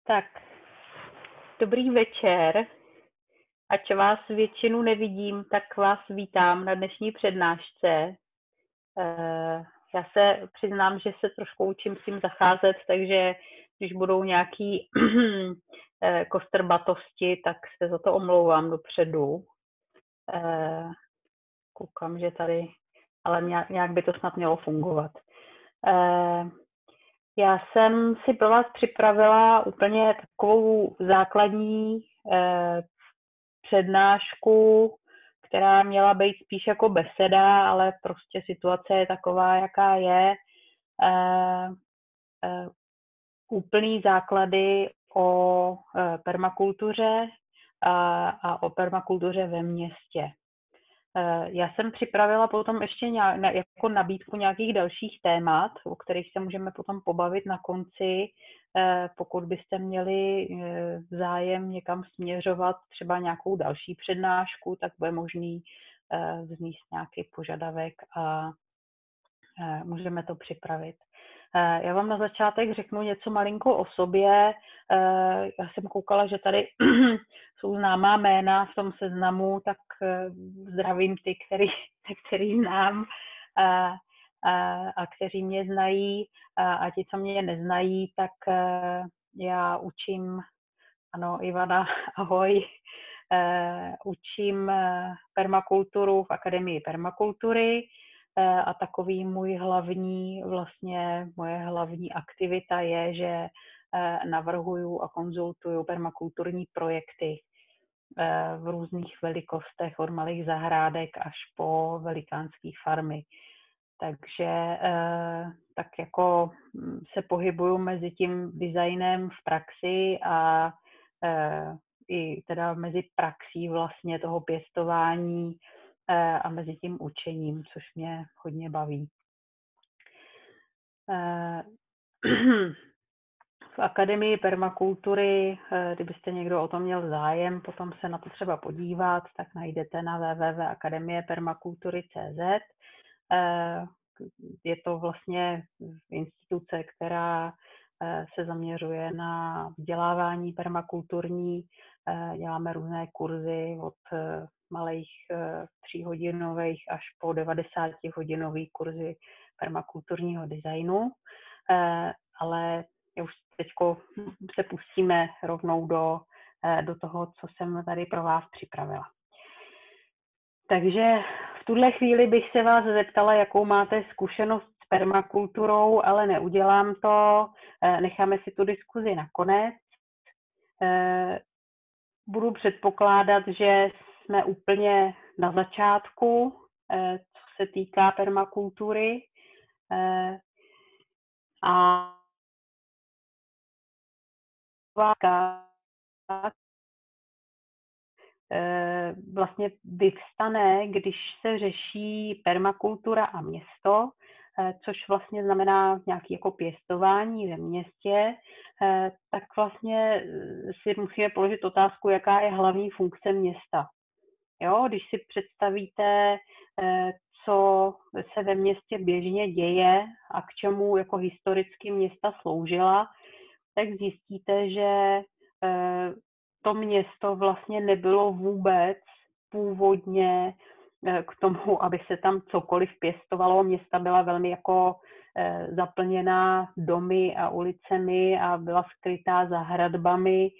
Tak, dobrý večer. Ač vás většinu nevidím, tak vás vítám na dnešní přednášce. Já se přiznám, že se trošku učím s tím zacházet, takže když budou nějaký kostrbatosti, tak se za to omlouvám dopředu. Koukám, že tady, ale nějak by to snad mělo fungovat. Já jsem si pro vás připravila úplně takovou základní přednášku, která měla být spíš jako beseda, ale prostě situace je taková, jaká je. Úplný základy o permakultuře a o permakultuře ve městě. Já jsem připravila potom ještě jako nabídku nějakých dalších témat, o kterých se můžeme potom pobavit na konci. Pokud byste měli zájem někam směřovat, třeba nějakou další přednášku, tak bude možný vznést nějaký požadavek a můžeme to připravit. Já vám na začátek řeknu něco malinko o sobě. Já jsem koukala, že tady jsou známá jména v tom seznamu, tak zdravím ty, který znám a kteří mě znají. A ti, co mě neznají, tak já učím, ano, Ivana, ahoj, učím permakulturu v Akademii permakultury. A takový moje hlavní aktivita je, že navrhuju a konzultuju permakulturní projekty v různých velikostech, od malých zahrádek až po velikánské farmy. Takže tak jako se pohybuju mezi tím designem v praxi a i teda mezi praxí vlastně toho pěstování a mezi tím učením, což mě hodně baví. V Akademii permakultury, kdybyste někdo o tom měl zájem, potom se na to třeba podívat, tak najdete na www.akademiepermakultury.cz. Je to vlastně instituce, která se zaměřuje na vzdělávání permakulturní. Děláme různé kurzy od malých 3hodinových až po 90hodinový kurzy permakulturního designu. Ale už teď se pustíme rovnou do toho, co jsem tady pro vás připravila. Takže v tuhle chvíli bych se vás zeptala, jakou máte zkušenost s permakulturou, ale neudělám to. Necháme si tu diskuzi na konec. Budu předpokládat, že jsme úplně na začátku, co se týká permakultury. A vlastně vyvstane, když se řeší permakultura a město, což vlastně znamená nějaké jako pěstování ve městě, tak vlastně si musíme položit otázku, jaká je hlavní funkce města. Jo, když si představíte, co se ve městě běžně děje a k čemu jako historicky města sloužila, tak zjistíte, že to město vlastně nebylo vůbec původně k tomu, aby se tam cokoliv pěstovalo. Města byla velmi jako zaplněná domy a ulicemi a byla skrytá za hradbami,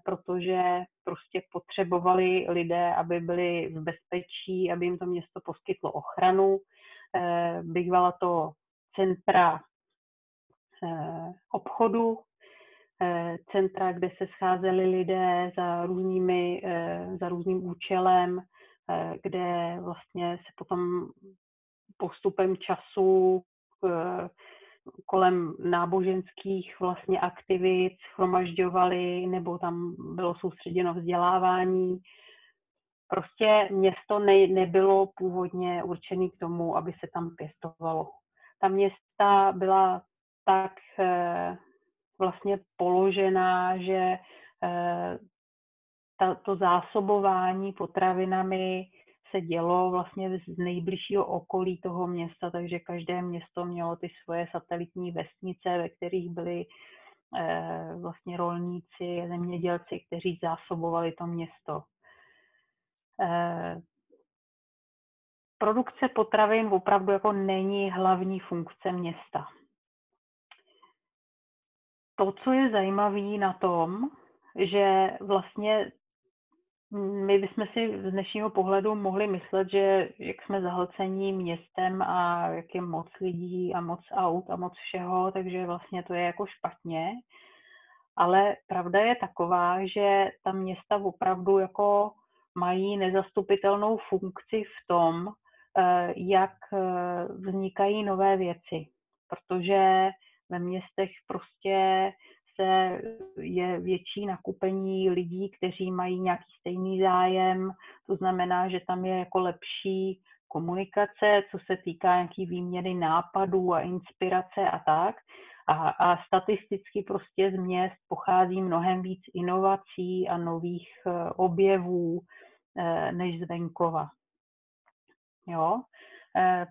protože prostě potřebovali lidé, aby byli v bezpečí, aby jim to město poskytlo ochranu. Bývala to centra obchodu, centra, kde se scházeli lidé za různým účelem, kde vlastně se potom postupem času kolem náboženských vlastně aktivit shromažďovali, nebo tam bylo soustředěno vzdělávání. Prostě město nebylo původně určené k tomu, aby se tam pěstovalo. Ta města byla tak vlastně položená, že to zásobování potravinami se dělo vlastně z nejbližšího okolí toho města, takže každé město mělo ty svoje satelitní vesnice, ve kterých byly vlastně rolníci, zemědělci, kteří zásobovali to město. Produkce potravin opravdu jako není hlavní funkce města. To, co je zajímavé na tom, že vlastně my bychom si z dnešního pohledu mohli myslet, že jak jsme zahlcení městem a jak je moc lidí a moc aut a moc všeho, takže vlastně to je jako špatně. Ale pravda je taková, že ta města opravdu jako mají nezastupitelnou funkci v tom, jak vznikají nové věci. Protože ve městech prostě je větší nakupení lidí, kteří mají nějaký stejný zájem, to znamená, že tam je jako lepší komunikace, co se týká nějaký výměny nápadů a inspirace a tak. A statisticky prostě z měst pochází mnohem víc inovací a nových objevů než z venkova. Jo?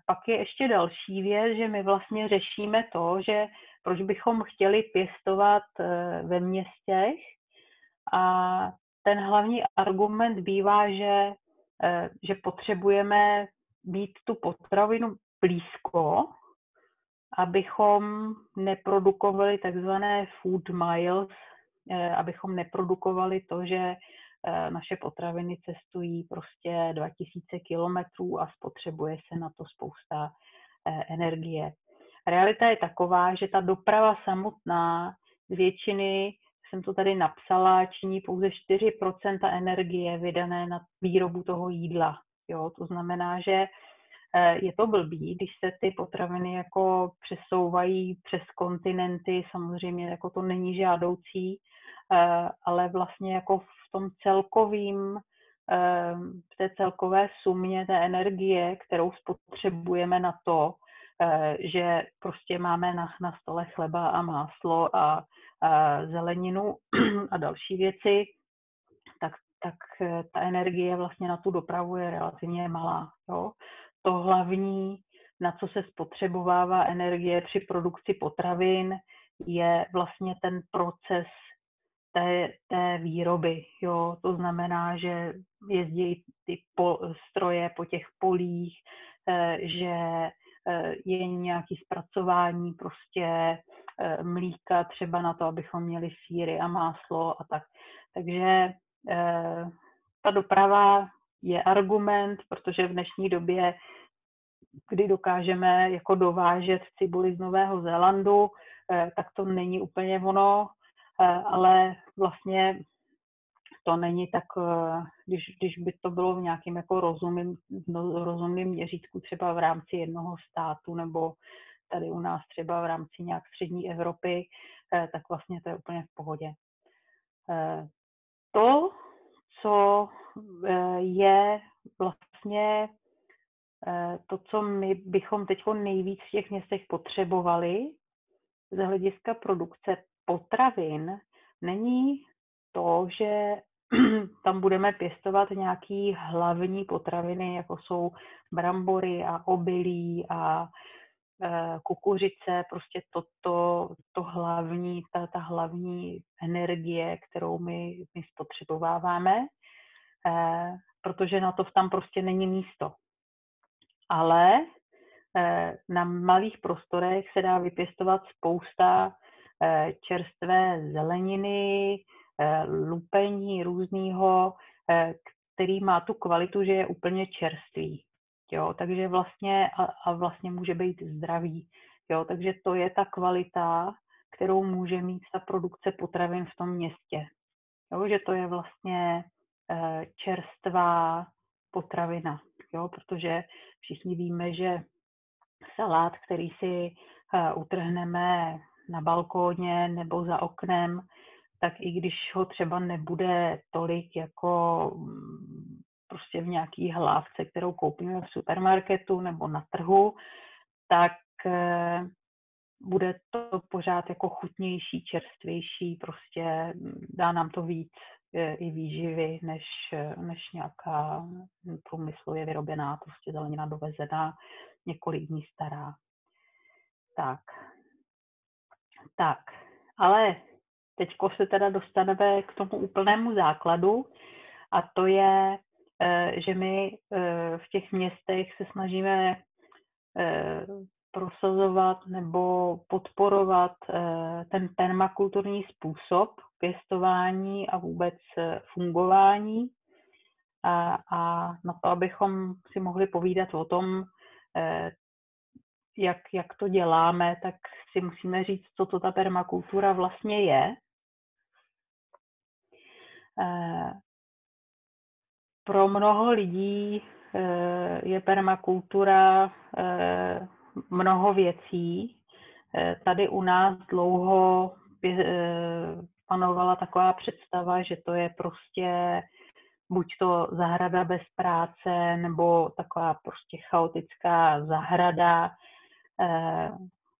Pak je ještě další věc, že my vlastně řešíme to, že proč bychom chtěli pěstovat ve městech, a ten hlavní argument bývá, že potřebujeme mít tu potravinu blízko, abychom neprodukovali takzvané food miles, abychom neprodukovali to, že naše potraviny cestují prostě 2000 kilometrů a spotřebuje se na to spousta energie. Realita je taková, že ta doprava samotná z většiny, jsem to tady napsala, činí pouze 4% energie vydané na výrobu toho jídla. Jo? To znamená, že je to blbý, když se ty potraviny jako přesouvají přes kontinenty, samozřejmě jako to není žádoucí, ale vlastně jako v tom v té celkové sumě té energie, kterou spotřebujeme na to, že prostě máme na stole chleba a máslo a zeleninu a další věci, tak ta energie vlastně na tu dopravu je relativně malá. Jo? To hlavní, na co se spotřebovává energie při produkci potravin, je vlastně ten proces té výroby. Jo? To znamená, že jezdí ty stroje po těch polích, že je nějaké zpracování prostě mlíka třeba na to, abychom měli sýry a máslo a tak. Takže ta doprava je argument, protože v dnešní době, kdy dokážeme jako dovážet cibuli z Nového Zélandu, tak to není úplně ono, ale vlastně to není tak, když by to bylo v nějakém jako rozumném měřítku, třeba v rámci jednoho státu nebo tady u nás třeba v rámci nějak střední Evropy, tak vlastně to je úplně v pohodě. To, co je vlastně to, co my bychom teď nejvíc v těch městech potřebovali z hlediska produkce potravin, není to, že tam budeme pěstovat nějaký hlavní potraviny, jako jsou brambory a obilí a kukuřice, prostě to hlavní, ta hlavní energie, kterou my spotřebováváme, protože na to tam prostě není místo. Ale na malých prostorech se dá vypěstovat spousta čerstvé zeleniny, lupení různýho, který má tu kvalitu, že je úplně čerstvý. Jo, takže vlastně vlastně může být zdravý. Jo, takže to je ta kvalita, kterou může mít ta produkce potravin v tom městě. Jo, že to je vlastně čerstvá potravina. Jo, protože všichni víme, že salát, který si utrhneme na balkóně nebo za oknem, tak i když ho třeba nebude tolik jako prostě v nějaký hlávce, kterou koupíme v supermarketu nebo na trhu, tak bude to pořád jako chutnější, čerstvější, prostě dá nám to víc i výživy, než nějaká průmyslově vyrobená, prostě zelenina dovezená, několik dní stará. Tak. Ale teďko se teda dostaneme k tomu úplnému základu, a to je, že my v těch městech se snažíme prosazovat nebo podporovat ten permakulturní způsob pěstování a vůbec fungování. A na to, abychom si mohli povídat o tom, jak to děláme, tak si musíme říct, co to ta permakultura vlastně je. Pro mnoho lidí je permakultura mnoho věcí. Tady u nás dlouho panovala taková představa, že to je prostě buď to zahrada bez práce, nebo taková prostě chaotická zahrada.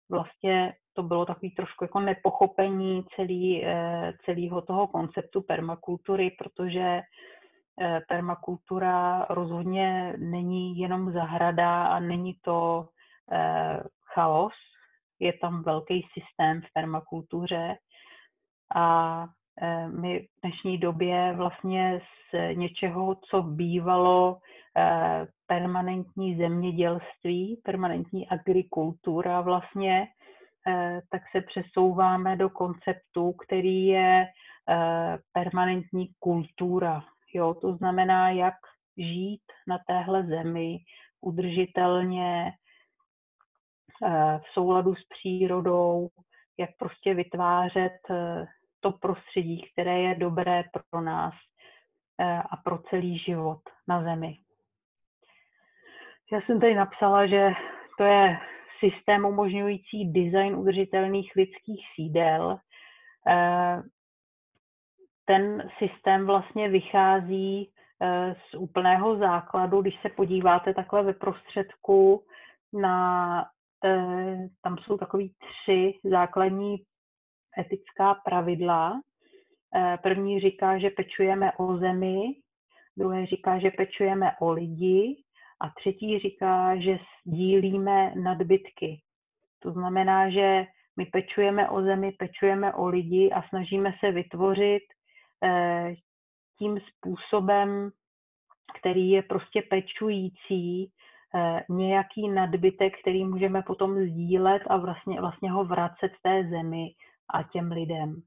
Vlastně to bylo takový trošku jako nepochopení celého toho konceptu permakultury, protože permakultura rozhodně není jenom zahrada a není to chaos. Je tam velký systém v permakultuře a my v dnešní době vlastně z něčeho, co bývalo permanentní zemědělství, permanentní agrikultura vlastně, tak se přesouváme do konceptu, který je permanentní kultura. Jo? To znamená, jak žít na téhle zemi udržitelně, v souladu s přírodou, jak prostě vytvářet to prostředí, které je dobré pro nás a pro celý život na zemi. Já jsem tady napsala, že to je systém umožňující design udržitelných lidských sídel. Ten systém vlastně vychází z úplného základu, když se podíváte takhle ve prostředku tam jsou takový 3 základní etická pravidla. První říká, že pečujeme o zemi, druhé říká, že pečujeme o lidi a třetí říká, že sdílíme nadbytky. To znamená, že my pečujeme o zemi, pečujeme o lidi a snažíme se vytvořit tím způsobem, který je prostě pečující, nějaký nadbytek, který můžeme potom sdílet a vlastně ho vracet té zemi a těm lidem.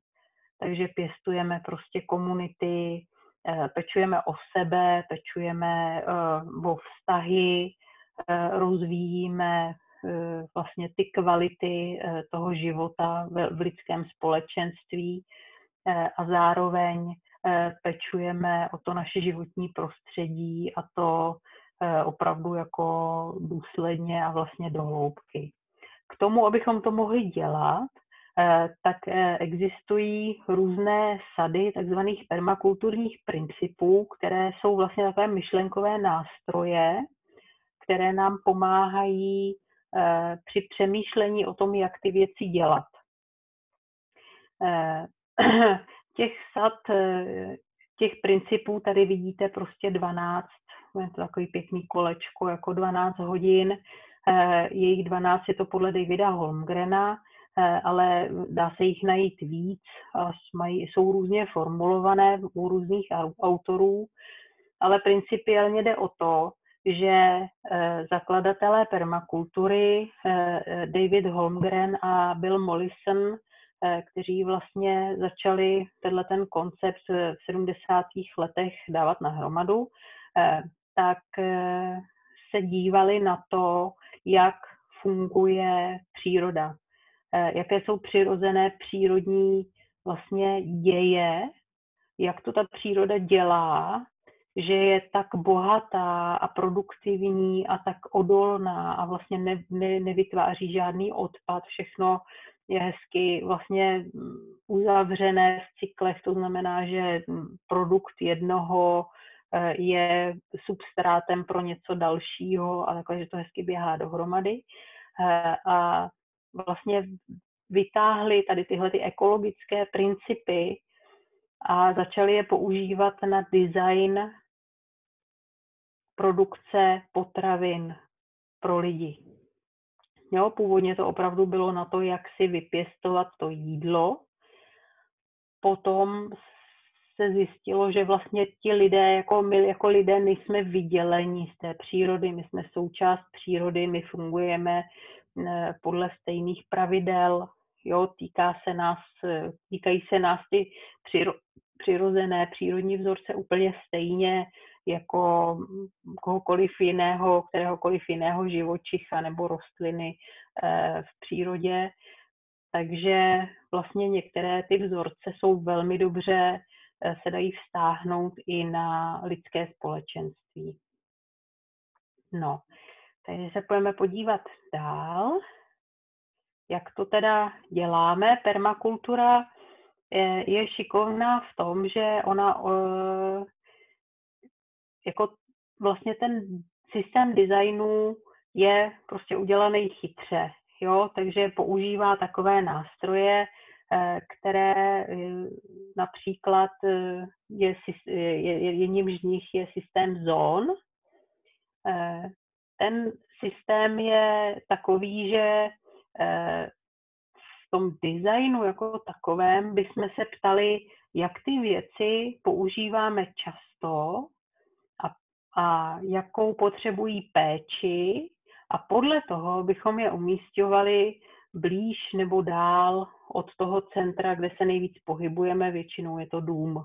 Takže pěstujeme prostě komunity, pečujeme o sebe, pečujeme o vztahy, rozvíjíme vlastně ty kvality toho života v lidském společenství a zároveň pečujeme o to naše životní prostředí a to opravdu jako důsledně a vlastně do hloubky. K tomu, abychom to mohli dělat, tak existují různé sady takzvaných permakulturních principů, které jsou vlastně takové myšlenkové nástroje, které nám pomáhají při přemýšlení o tom, jak ty věci dělat. Těch sad, těch principů tady vidíte prostě 12, je to takový pěkný kolečko, jako 12 hodin, jejich 12 je to podle Davida Holmgrena, ale dá se jich najít víc a jsou různě formulované u různých autorů, ale principiálně jde o to, že zakladatelé permakultury David Holmgren a Bill Mollison, kteří vlastně začali ten koncept v 70. letech dávat nahromadu, tak se dívali na to, jak funguje příroda, jaké jsou přirozené přírodní vlastně děje, jak to ta příroda dělá, že je tak bohatá a produktivní a tak odolná a vlastně nevytváří žádný odpad, všechno je hezky vlastně uzavřené v cyklech, to znamená, že produkt jednoho je substrátem pro něco dalšího a takhle, že to hezky běhá dohromady. A vlastně vytáhli tady tyhle ty ekologické principy a začali je používat na design produkce potravin pro lidi. Jo, původně to opravdu bylo na to, jak si vypěstovat to jídlo, potom se zjistilo, že vlastně ti lidé, jako my jako lidé nejsme vydělení z té přírody, my jsme součást přírody, my fungujeme podle stejných pravidel, jo, týkají se nás ty přirozené přírodní vzorce úplně stejně jako kteréhokoliv jiného živočicha nebo rostliny v přírodě. Takže vlastně některé ty vzorce jsou velmi dobře, se dají vztáhnout i na lidské společenství. No, takže se půjdeme podívat dál, jak to teda děláme. Permakultura je šikovná v tom, že ona jako vlastně ten systém designu je prostě udělaný chytře, jo, takže používá takové nástroje, které například jedním z nich je systém zón. Ten systém je takový, že v tom designu jako takovém bychom se ptali, jak ty věci používáme často a jakou potřebují péči, a podle toho bychom je umísťovali blíž nebo dál od toho centra, kde se nejvíc pohybujeme, většinou je to dům.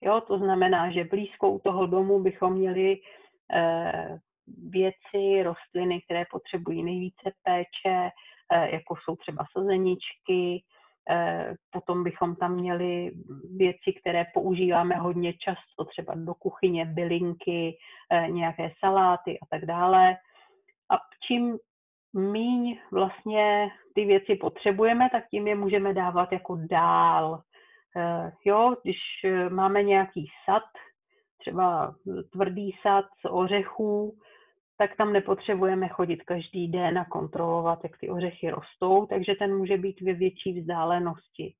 Jo, to znamená, že blízko u toho domu bychom měli věci, rostliny, které potřebují nejvíce péče, jako jsou třeba sazeničky. Potom bychom tam měli věci, které používáme hodně často, třeba do kuchyně, bylinky, nějaké saláty a tak dále. A čím míň vlastně ty věci potřebujeme, tak tím je můžeme dávat jako dál. Jo, když máme nějaký sad, třeba tvrdý sad z ořechů, tak tam nepotřebujeme chodit každý den a kontrolovat, jak ty ořechy rostou, takže ten může být ve větší vzdálenosti.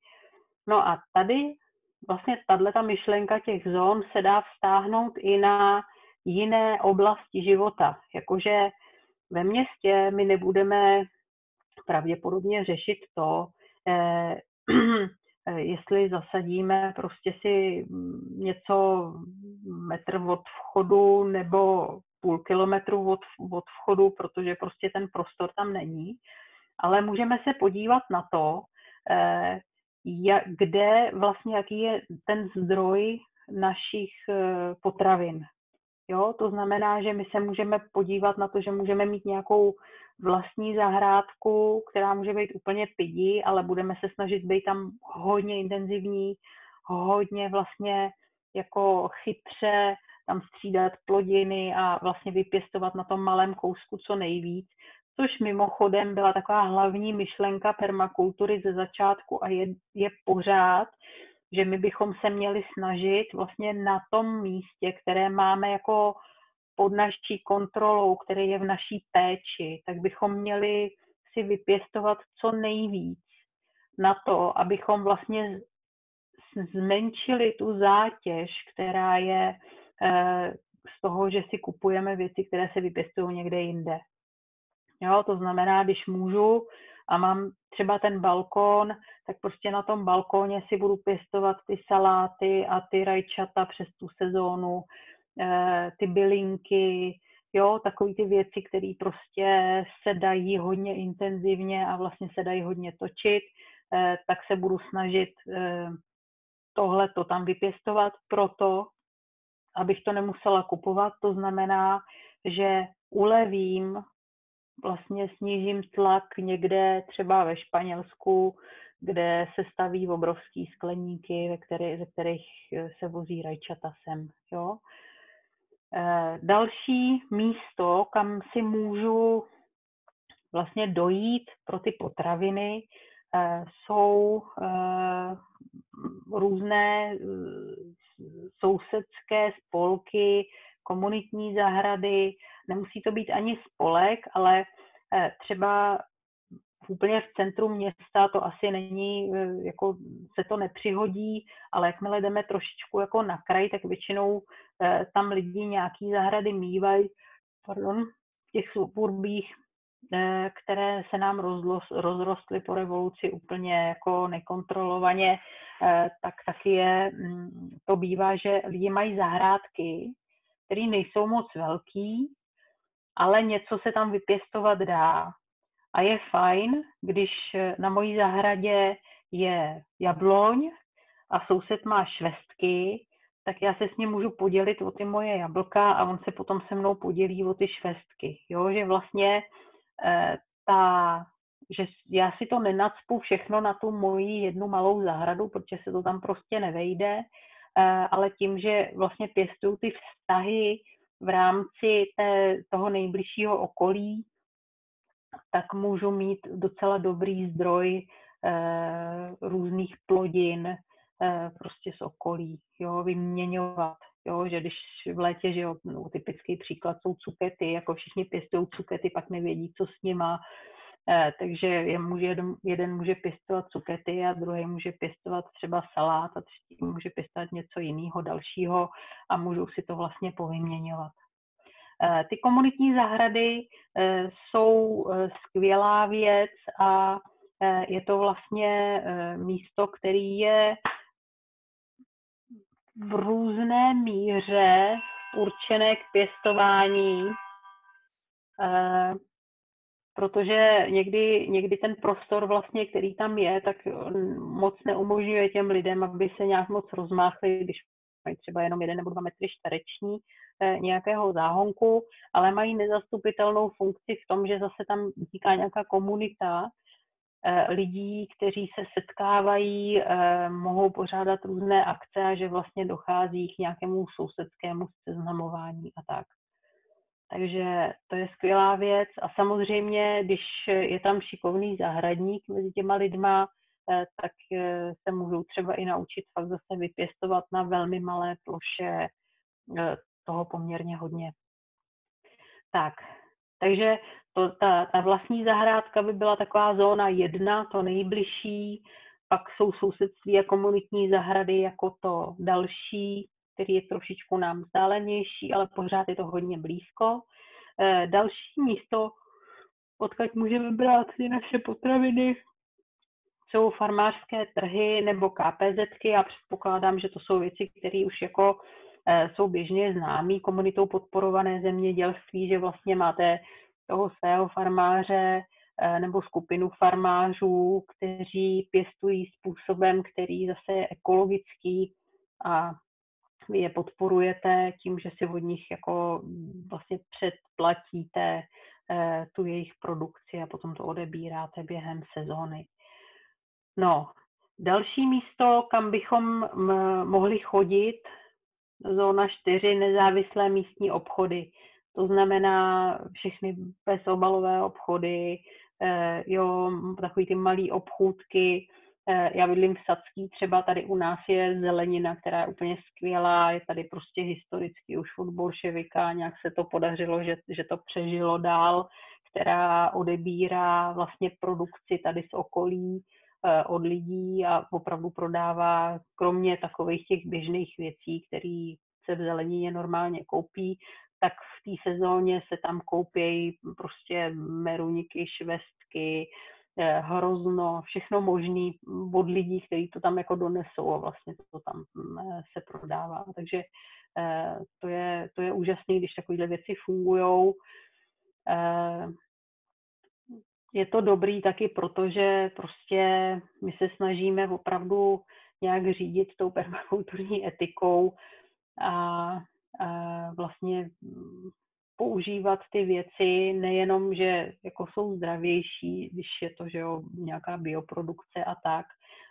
No a tady vlastně tato myšlenka těch zón se dá vztáhnout i na jiné oblasti života, jakože ve městě my nebudeme pravděpodobně řešit to, jestli zasadíme prostě si něco metr od vchodu nebo půl kilometru od vchodu, protože prostě ten prostor tam není. Ale můžeme se podívat na to, kde vlastně, jaký je ten zdroj našich potravin. Jo, to znamená, že my se můžeme podívat na to, že můžeme mít nějakou vlastní zahrádku, která může být úplně pidi, ale budeme se snažit být tam hodně intenzivní, hodně vlastně jako chytře tam střídat plodiny a vlastně vypěstovat na tom malém kousku co nejvíc, což mimochodem byla taková hlavní myšlenka permakultury ze začátku a je pořád, že my bychom se měli snažit vlastně na tom místě, které máme jako pod naší kontrolou, které je v naší péči, tak bychom měli si vypěstovat co nejvíc na to, abychom vlastně zmenšili tu zátěž, která je z toho, že si kupujeme věci, které se vypěstují někde jinde. Jo, to znamená, když můžu a mám třeba ten balkon, tak prostě na tom balkóně si budu pěstovat ty saláty a ty rajčata přes tu sezónu, ty bylinky, jo, takový ty věci, které prostě se dají hodně intenzivně a vlastně se dají hodně točit, tak se budu snažit tohleto tam vypěstovat proto, abych to nemusela kupovat. To znamená, že ulevím, vlastně snížím tlak někde třeba ve Španělsku, kde se staví obrovský skleníky, ze kterých se vozí rajčata sem. Jo? Další místo, kam si můžu vlastně dojít pro ty potraviny, jsou různé sousedské spolky, komunitní zahrady. Nemusí to být ani spolek, ale třeba úplně v centru města to asi není, jako se to nepřihodí, ale jakmile jdeme trošičku jako na kraj, tak většinou tam lidi nějaký zahrady mývají, v těch suburbích, které se nám rozrostly po revoluci úplně jako nekontrolovaně, tak taky to bývá, že lidi mají zahrádky, které nejsou moc velký, ale něco se tam vypěstovat dá. A je fajn, když na mojí zahradě je jabloň a soused má švestky, tak já se s ním můžu podělit o ty moje jablka a on se potom se mnou podělí o ty švestky. Jo, že vlastně že já si to nenacpu všechno na tu moji jednu malou zahradu, protože se to tam prostě nevejde, ale tím, že vlastně pěstuju ty vztahy v rámci toho nejbližšího okolí, tak můžu mít docela dobrý zdroj různých plodin prostě z okolí, jo, vyměňovat, jo, že když v létě, že jo, no, typický příklad jsou cukety, jako všichni pěstují cukety, pak nevědí, co s nima, takže jeden může pěstovat cukety a druhý může pěstovat třeba salát a třetí může pěstovat něco jiného, dalšího a můžou si to vlastně povyměňovat. Ty komunitní zahrady jsou skvělá věc a je to vlastně místo, který je v různé míře určené k pěstování, protože někdy ten prostor vlastně, který tam je, tak moc neumožňuje těm lidem, aby se nějak moc rozmáchli, když mají třeba jenom 1 nebo 2 metry čtvereční nějakého záhonku, ale mají nezastupitelnou funkci v tom, že zase tam vzniká nějaká komunita lidí, kteří se setkávají, mohou pořádat různé akce a že vlastně dochází k nějakému sousedskému seznamování a tak. Takže to je skvělá věc a samozřejmě, když je tam šikovný zahradník mezi těma lidma, tak se můžou třeba i naučit fakt zase vypěstovat na velmi malé ploše toho poměrně hodně. Tak, takže ta vlastní zahrádka by byla taková zóna 1, to nejbližší, pak jsou sousedství a komunitní zahrady jako to další, který je trošičku nám vzdálenější, ale pořád je to hodně blízko. Další místo, odkud můžeme brát ty naše potraviny, jsou farmářské trhy nebo KPZky. Já předpokládám, že to jsou věci, které už jako jsou běžně známý komunitou podporované zemědělství, že vlastně máte toho svého farmáře nebo skupinu farmářů, kteří pěstují způsobem, který zase je ekologický a vy je podporujete tím, že si od nich jako vlastně předplatíte tu jejich produkci a potom to odebíráte během sezóny. No, další místo, kam bychom mohli chodit, zóna 4, nezávislé místní obchody. To znamená všechny bezobalové obchody, jo, takový ty malý obchůdky. Já bydlím v Sadský, třeba tady u nás je zelenina, která je úplně skvělá, je tady prostě historicky už od bolševika, nějak se to podařilo, že to přežilo dál, která odebírá vlastně produkci tady z okolí od lidí a opravdu prodává, kromě takových těch běžných věcí, které se v zelenině normálně koupí, tak v té sezóně se tam koupějí prostě meruňky, švestky, hrozno, všechno možný od lidí, kteří to tam jako donesou a vlastně to tam se prodává. Takže to je úžasné, když takovéhle věci fungujou. Je to dobrý taky, protože prostě my se snažíme opravdu nějak řídit tou permakulturní etikou a vlastně používat ty věci nejenom, že jako jsou zdravější, když je to, že jo, nějaká bioprodukce a tak,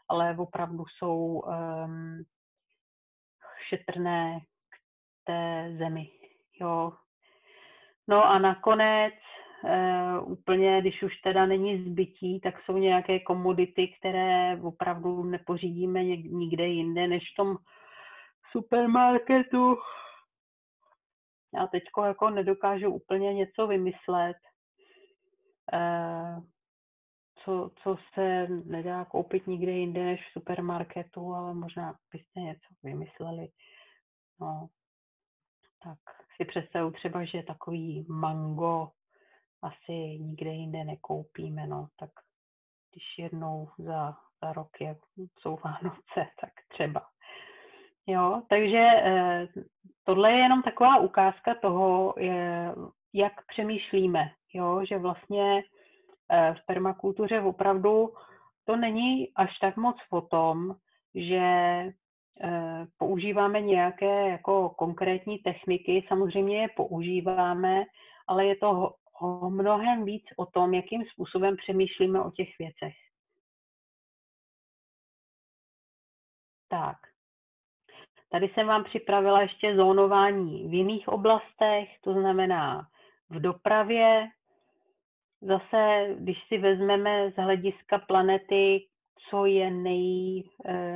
ale opravdu jsou šetrné k té zemi. Jo. No a nakonec úplně, když už teda není zbytí, tak jsou nějaké komodity, které opravdu nepořídíme nikde jinde, než v tom supermarketu. Já teďko jako nedokážu úplně něco vymyslet, co se nedá koupit nikde jinde než v supermarketu, ale možná byste něco vymysleli. No, tak si představuji třeba, že takový mango asi nikde jinde nekoupíme, no, tak když jednou za rok jsou Vánoce, tak třeba. Jo, takže tohle je jenom taková ukázka toho, jak přemýšlíme, jo, že vlastně v permakultuře opravdu to není až tak moc o tom, že používáme nějaké jako konkrétní techniky, samozřejmě je používáme, ale je to o mnohem víc o tom, jakým způsobem přemýšlíme o těch věcech. Tak. Tady jsem vám připravila ještě zónování v jiných oblastech, to znamená v dopravě. Zase, když si vezmeme z hlediska planety, co je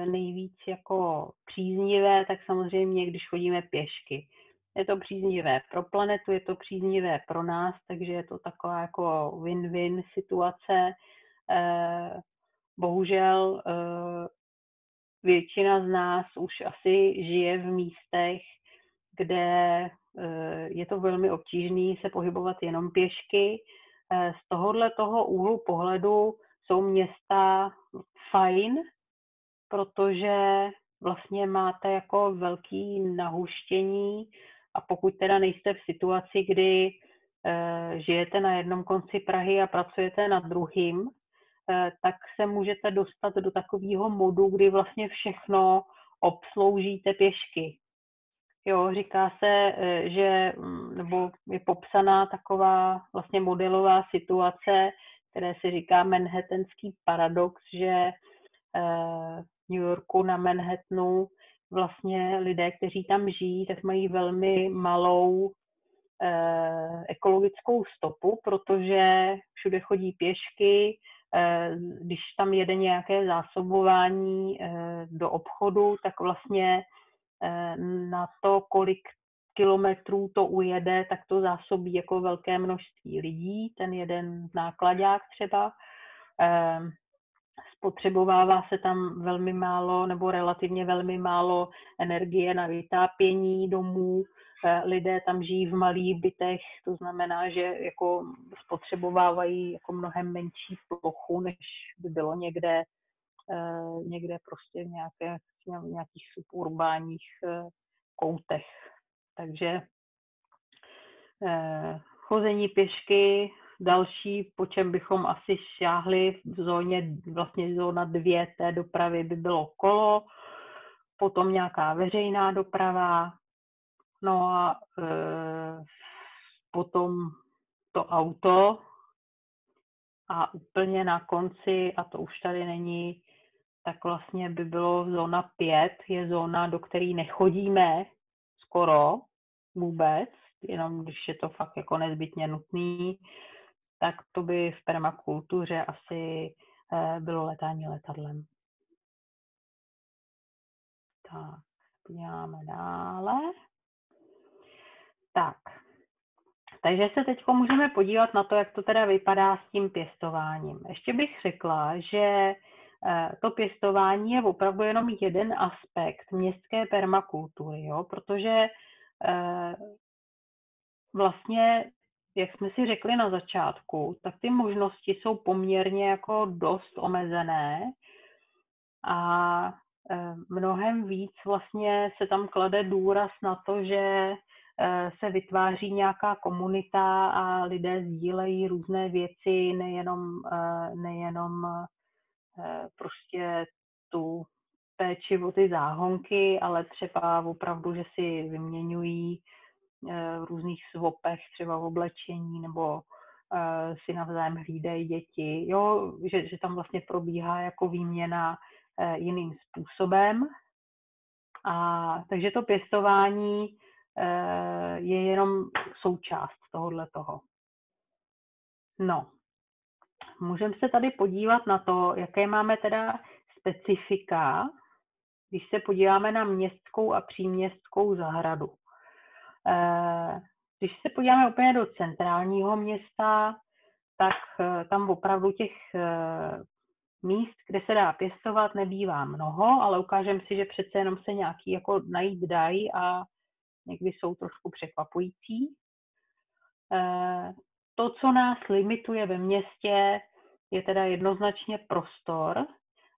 nejvíc jako příznivé, tak samozřejmě, když chodíme pěšky. Je to příznivé pro planetu, je to příznivé pro nás, takže je to taková jako win-win situace. Bohužel většina z nás už asi žije v místech, kde je to velmi obtížné se pohybovat jenom pěšky. Z toho úhlu pohledu jsou města fajn, protože vlastně máte jako velký nahuštění a pokud teda nejste v situaci, kdy žijete na jednom konci Prahy a pracujete na druhým, tak se můžete dostat do takového modu, kdy vlastně všechno obsloužíte pěšky. Jo, říká se, že, nebo je popsaná taková vlastně modelová situace, které se říká Manhattanský paradox, že v New Yorku na Manhattanu vlastně lidé, kteří tam žijí, tak mají velmi malou ekologickou stopu, protože všude chodí pěšky, když tam jede nějaké zásobování do obchodu, tak vlastně na to, kolik kilometrů to ujede, tak to zásobí jako velké množství lidí, ten jeden nákladák třeba. Spotřebovává se tam velmi málo nebo relativně velmi málo energie na vytápění domů. Lidé tam žijí v malých bytech, to znamená, že jako spotřebovávají jako mnohem menší plochu, než by bylo někde prostě v nějakých suburbánních koutech. Takže chození pěšky, další, po čem bychom asi šáhli v zóně, vlastně zóna 2 té dopravy by bylo kolo, potom nějaká veřejná doprava, no a potom to auto a úplně na konci, a to už tady není, tak vlastně by bylo zóna 5, je zóna, do které nechodíme skoro vůbec, jenom když je to fakt jako nezbytně nutný, tak to by v permakultuře asi bylo letání letadlem. Tak, podíváme dále. Tak, takže se teď můžeme podívat na to, jak to teda vypadá s tím pěstováním. Ještě bych řekla, že to pěstování je opravdu jenom jeden aspekt městské permakultury, jo? Protože vlastně, jak jsme si řekli na začátku, tak ty možnosti jsou poměrně jako dost omezené a mnohem víc vlastně se tam klade důraz na to, že se vytváří nějaká komunita a lidé sdílejí různé věci, nejenom prostě tu péči o ty záhonky, ale třeba opravdu, že si vyměňují v různých swapech, třeba v oblečení, nebo si navzájem hlídají děti, jo, že tam vlastně probíhá jako výměna jiným způsobem. A takže to pěstování je jenom součást toho. No, můžeme se tady podívat na to, jaké máme teda specifika, když se podíváme na městskou a příměstskou zahradu. Když se podíváme úplně do centrálního města, tak tam opravdu těch míst, kde se dá pěstovat, nebývá mnoho, ale ukážeme si, že přece jenom se nějaký jako najít dají a někdy jsou trošku překvapující. To, co nás limituje ve městě, je teda jednoznačně prostor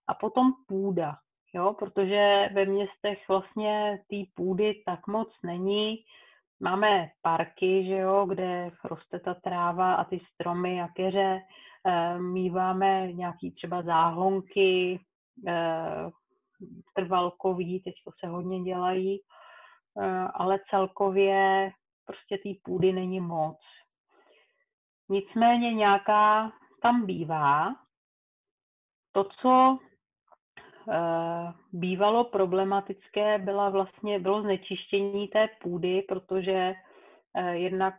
a potom půda, jo, protože ve městech vlastně té půdy tak moc není. Máme parky, že jo, kde roste ta tráva a ty stromy a keře, míváme nějaký třeba záhonky, eh, trvalkový, teď to se hodně dělají, ale celkově prostě té půdy není moc. Nicméně nějaká tam bývá. To, co bývalo problematické, bylo znečištění té půdy, protože jednak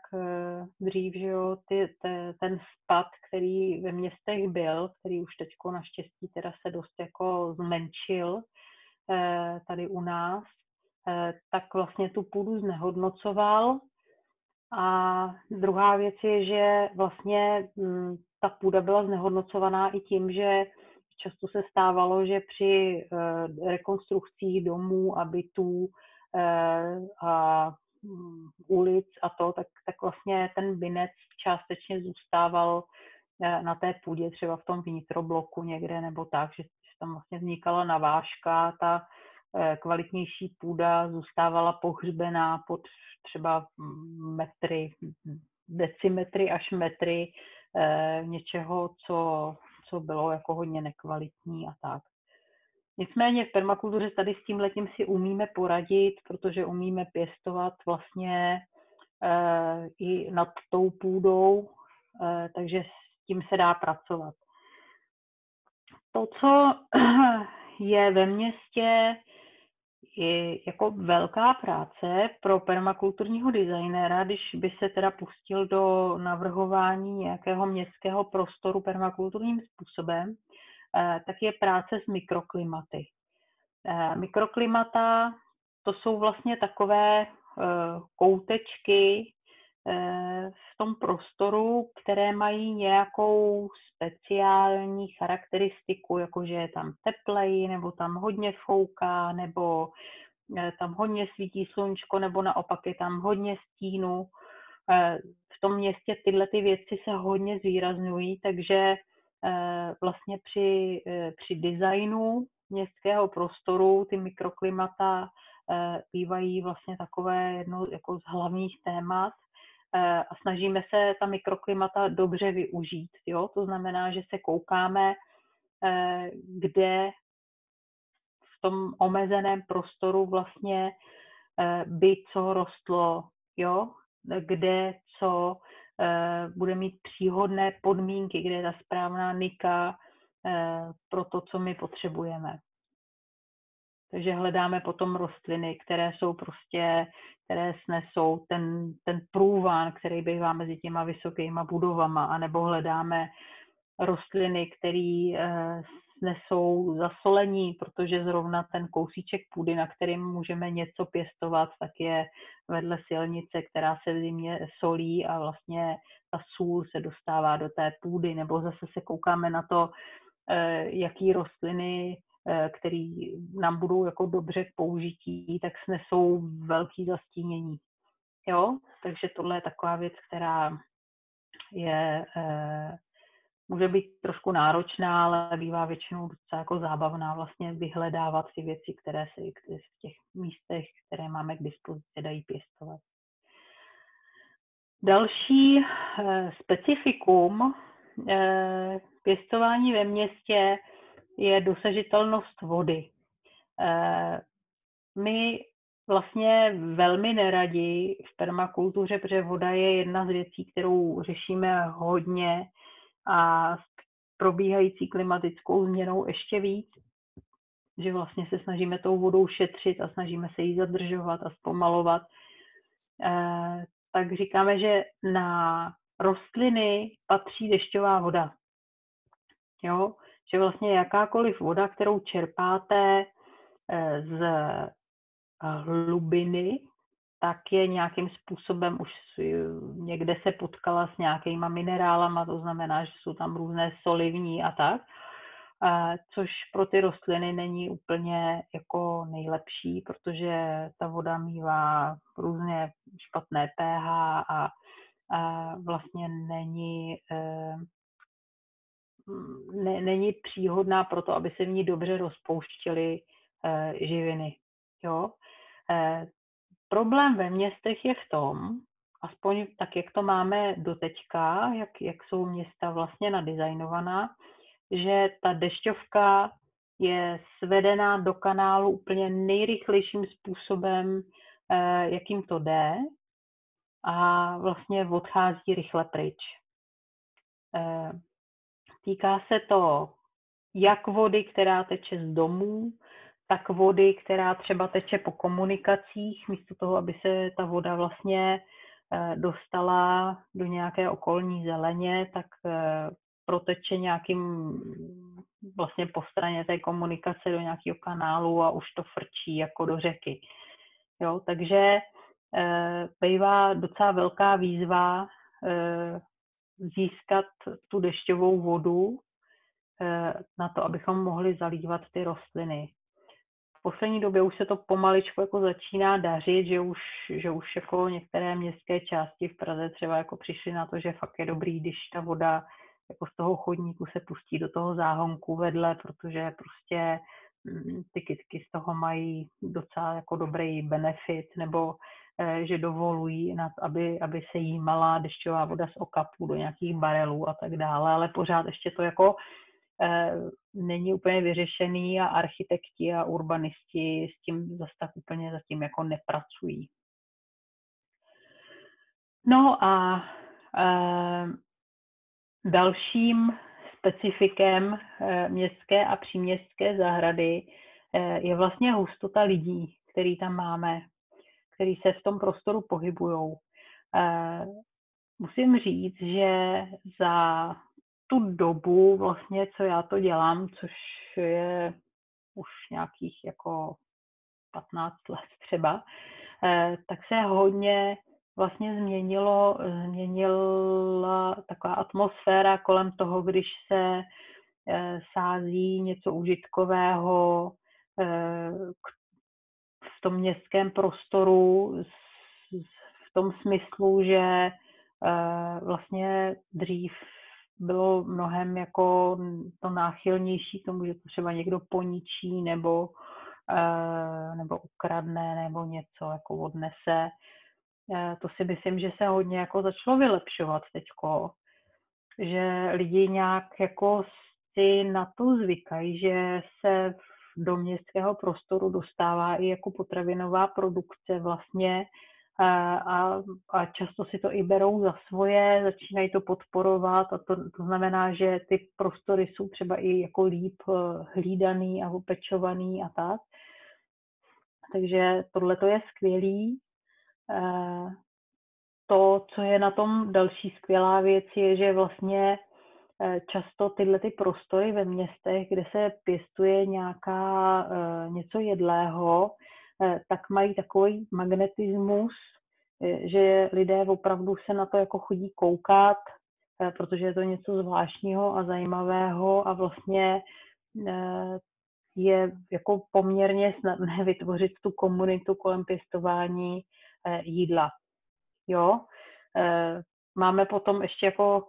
dřív, že jo, ten spad, který ve městech byl, který už teďko naštěstí teda se dost jako zmenšil tady u nás, tak vlastně tu půdu znehodnocoval. A druhá věc je, že vlastně ta půda byla znehodnocovaná i tím, že často se stávalo, že při rekonstrukcích domů a bytů a ulic a to, tak vlastně ten binec částečně zůstával na té půdě, třeba v tom vnitrobloku někde nebo tak, že tam vlastně vznikala navážka, ta kvalitnější půda zůstávala pohřbená pod třeba metry, decimetry až metry něčeho, co bylo jako hodně nekvalitní a tak. Nicméně v permakultuře tady s tímhletím si umíme poradit, protože umíme pěstovat vlastně i nad tou půdou, takže s tím se dá pracovat. To, co je ve městě jako velká práce pro permakulturního designéra, když by se teda pustil do navrhování nějakého městského prostoru permakulturním způsobem, tak je práce s mikroklimaty. Mikroklimata to jsou vlastně takové koutečky v tom prostoru, které mají nějakou speciální charakteristiku, jakože je tam teplej, nebo tam hodně fouká, nebo tam hodně svítí slunčko, nebo naopak je tam hodně stínu. V tom městě tyhle ty věci se hodně zvýrazňují, takže vlastně při designu městského prostoru ty mikroklimata bývají vlastně takové jedno jako z hlavních témat a snažíme se ta mikroklimata dobře využít. Jo? To znamená, že se koukáme, kde v tom omezeném prostoru vlastně by co rostlo, jo? Kde co bude mít příhodné podmínky, kde je ta správná nika pro to, co my potřebujeme. Takže hledáme potom rostliny, které snesou ten průvan, který bývá mezi těma vysokýma budovama, anebo hledáme rostliny, které snesou zasolení, protože zrovna ten kousíček půdy, na kterým můžeme něco pěstovat, tak je vedle silnice, která se v zimě solí a vlastně ta sůl se dostává do té půdy, nebo zase se koukáme na to, jaký rostliny, které nám budou jako dobře k použití, tak snesou velký zastínění. Jo? Takže tohle je taková věc, která může být trošku náročná, ale bývá většinou docela jako zábavná vlastně vyhledávat ty věci, které se v těch místech, které máme k dispozici, dají pěstovat. Další specifikum pěstování ve městě je dosažitelnost vody. My vlastně velmi neradi v permakultuře, protože voda je jedna z věcí, kterou řešíme hodně a s probíhající klimatickou změnou ještě víc, že vlastně se snažíme tou vodou šetřit a snažíme se ji zadržovat a zpomalovat. Tak říkáme, že na rostliny patří dešťová voda. Jo? Že vlastně jakákoliv voda, kterou čerpáte z hlubiny, tak je nějakým způsobem už někde se potkala s nějakýma minerálama, to znamená, že jsou tam různé solivní a tak, což pro ty rostliny není úplně jako nejlepší, protože ta voda mívá různě špatné pH a vlastně není příhodná pro to, aby se v ní dobře rozpouštěly živiny. Jo? Problém ve městech je v tom, aspoň tak, jak to máme doteďka, jak jsou města vlastně nadizajnovaná, že ta dešťovka je svedená do kanálu úplně nejrychlejším způsobem, jakým to jde, a vlastně odchází rychle pryč. Týká se to jak vody, která teče z domů, tak vody, která třeba teče po komunikacích, místo toho, aby se ta voda vlastně dostala do nějaké okolní zeleně, tak proteče nějakým vlastně po straně té komunikace do nějakého kanálu a už to frčí jako do řeky. Jo, takže bývá docela velká výzva získat tu dešťovou vodu na to, abychom mohli zalívat ty rostliny. V poslední době už se to pomaličku jako začíná dařit, že už jako některé městské části v Praze třeba jako přišly na to, že fakt je dobrý, když ta voda jako z toho chodníku se pustí do toho záhonku vedle, protože prostě ty kytky z toho mají docela jako dobrý benefit, nebo že dovolují, aby se jímala dešťová voda z okapů do nějakých barelů a tak dále, ale pořád ještě to jako není úplně vyřešený a architekti a urbanisti s tím zase tak úplně zatím jako nepracují. No a dalším specifikem městské a příměstské zahrady je vlastně hustota lidí, který tam máme, který se v tom prostoru pohybujou. Musím říct, že za tu dobu vlastně, co já to dělám, což je už nějakých jako 15 let třeba, tak se hodně vlastně změnila taková atmosféra kolem toho, když se sází něco užitkového v tom městském prostoru v tom smyslu, že vlastně dřív bylo mnohem jako to náchylnější k tomu, že to třeba někdo poničí nebo ukradne nebo něco jako odnese. To si myslím, že se hodně jako začalo vylepšovat teďko, že lidi nějak jako si na to zvykají, že se do městského prostoru dostává i jako potravinová produkce vlastně a často si to i berou za svoje, začínají to podporovat a to znamená, že ty prostory jsou třeba i jako líp hlídaný a opečovaný a tak. Takže tohle to je skvělý. To, co je na tom další skvělá věc, je, že vlastně často tyhle ty prostory ve městech, kde se pěstuje něco jedlého, tak mají takový magnetismus, že lidé opravdu se na to jako chodí koukat, protože je to něco zvláštního a zajímavého a vlastně je jako poměrně snadné vytvořit tu komunitu kolem pěstování jídla. Jo? Máme potom ještě jako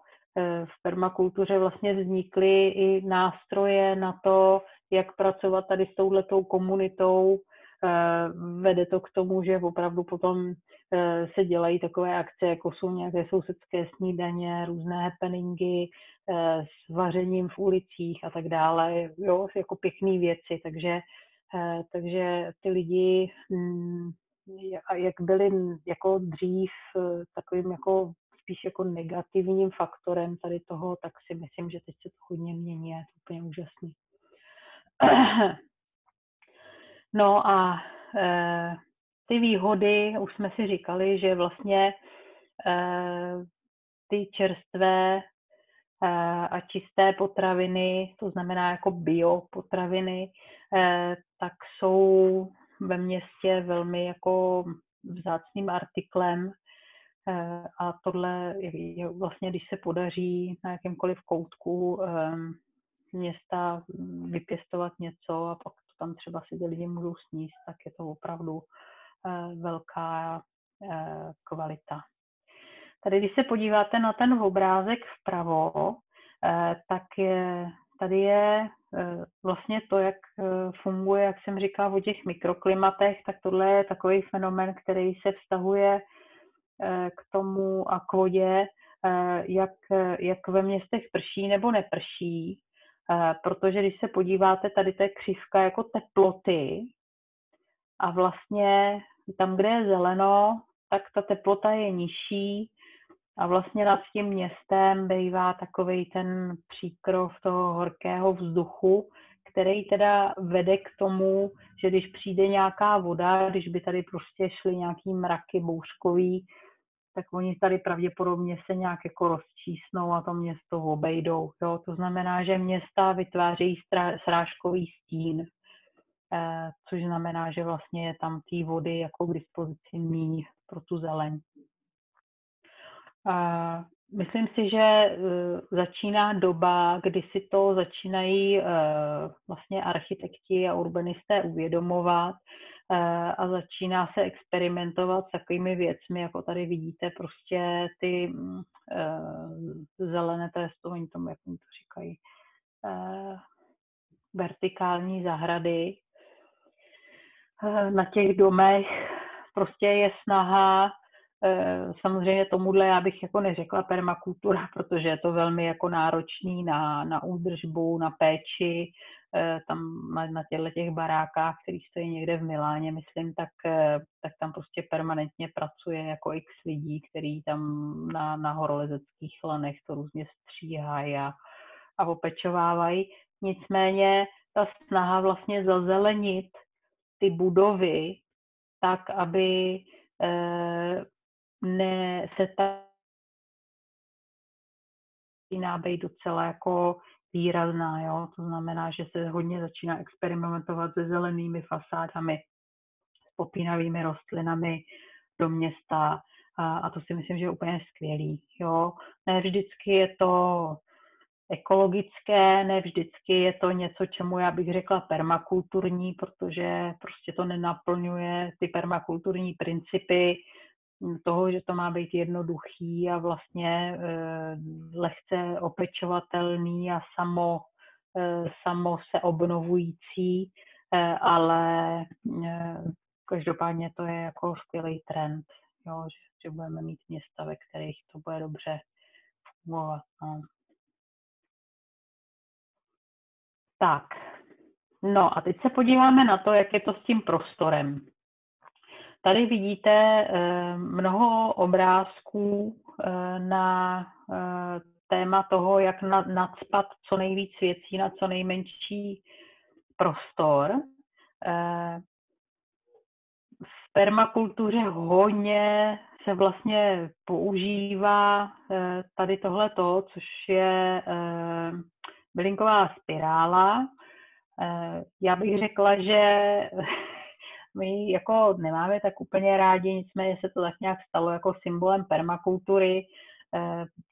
v permakultuře vlastně vznikly i nástroje na to, jak pracovat tady s touhletou komunitou. Vede to k tomu, že opravdu potom se dělají takové akce, jako jsou nějaké sousedské snídaně, různé happeningy s vařením v ulicích a tak dále. Jo, jako pěkné věci, takže ty lidi, jak byli jako dřív takovým jako spíš jako negativním faktorem tady toho, tak si myslím, že teď se to hodně mění, je to úplně úžasný. No a ty výhody, už jsme si říkali, že vlastně ty čerstvé a čisté potraviny, to znamená jako biopotraviny, tak jsou ve městě velmi jako vzácným artiklem. A tohle je vlastně, když se podaří na jakémkoliv koutku města vypěstovat něco a pak to tam třeba si ty lidi můžou sníst, tak je to opravdu velká kvalita. Tady, když se podíváte na ten obrázek vpravo, tak tady je vlastně to, jak funguje, jak jsem říkala o těch mikroklimatech, tak tohle je takový fenomén, který se vztahuje k tomu a k vodě, jak ve městech prší nebo neprší, protože když se podíváte, tady to je křivka jako teploty a vlastně tam, kde je zeleno, tak ta teplota je nižší a vlastně nad tím městem bývá takovej ten příkrov toho horkého vzduchu, který teda vede k tomu, že když přijde nějaká voda, když by tady prostě šly nějaký mraky bouřkový, tak oni tady pravděpodobně se nějak jako rozčísnou a to město obejdou. Jo? To znamená, že města vytvářejí srážkový stín, což znamená, že vlastně je tam té vody jako k dispozici míň pro tu zeleň. Myslím si, že začíná doba, kdy si to začínají vlastně architekti a urbanisté uvědomovat a začíná se experimentovat s takovými věcmi, jako tady vidíte, prostě ty zelené, to je oni tomu, jak mi to říkají, vertikální zahrady. Na těch domech prostě je snaha, samozřejmě tomuhle já bych jako neřekla permakultura, protože je to velmi jako náročný na údržbu, na péči, tam na těch barákách, který stojí někde v Miláně, myslím, tak tam prostě permanentně pracuje jako x lidí, který tam na horolezeckých lanech to různě stříhají a opečovávají. Nicméně ta snaha vlastně zazelenit ty budovy tak, aby se ta být docela jako výrazná, jo? To znamená, že se hodně začíná experimentovat se zelenými fasádami, s popínavými rostlinami do města a to si myslím, že je úplně skvělý. Jo? Ne vždycky je to ekologické, ne vždycky je to něco, čemu já bych řekla permakulturní, protože prostě to nenaplňuje ty permakulturní principy toho, že to má být jednoduchý a vlastně lehce opečovatelný a samo se obnovující, ale každopádně to je jako skvělý trend, jo, že budeme mít města, ve kterých to bude dobře fungovat. No. Tak, no a teď se podíváme na to, jak je to s tím prostorem. Tady vidíte mnoho obrázků na téma toho, jak nacpat co nejvíc věcí na co nejmenší prostor. V permakultuře hodně se vlastně používá tady tohleto, což je bylinková spirála. Já bych řekla, že my jako nemáme tak úplně rádi, nicméně se to tak nějak stalo jako symbolem permakultury.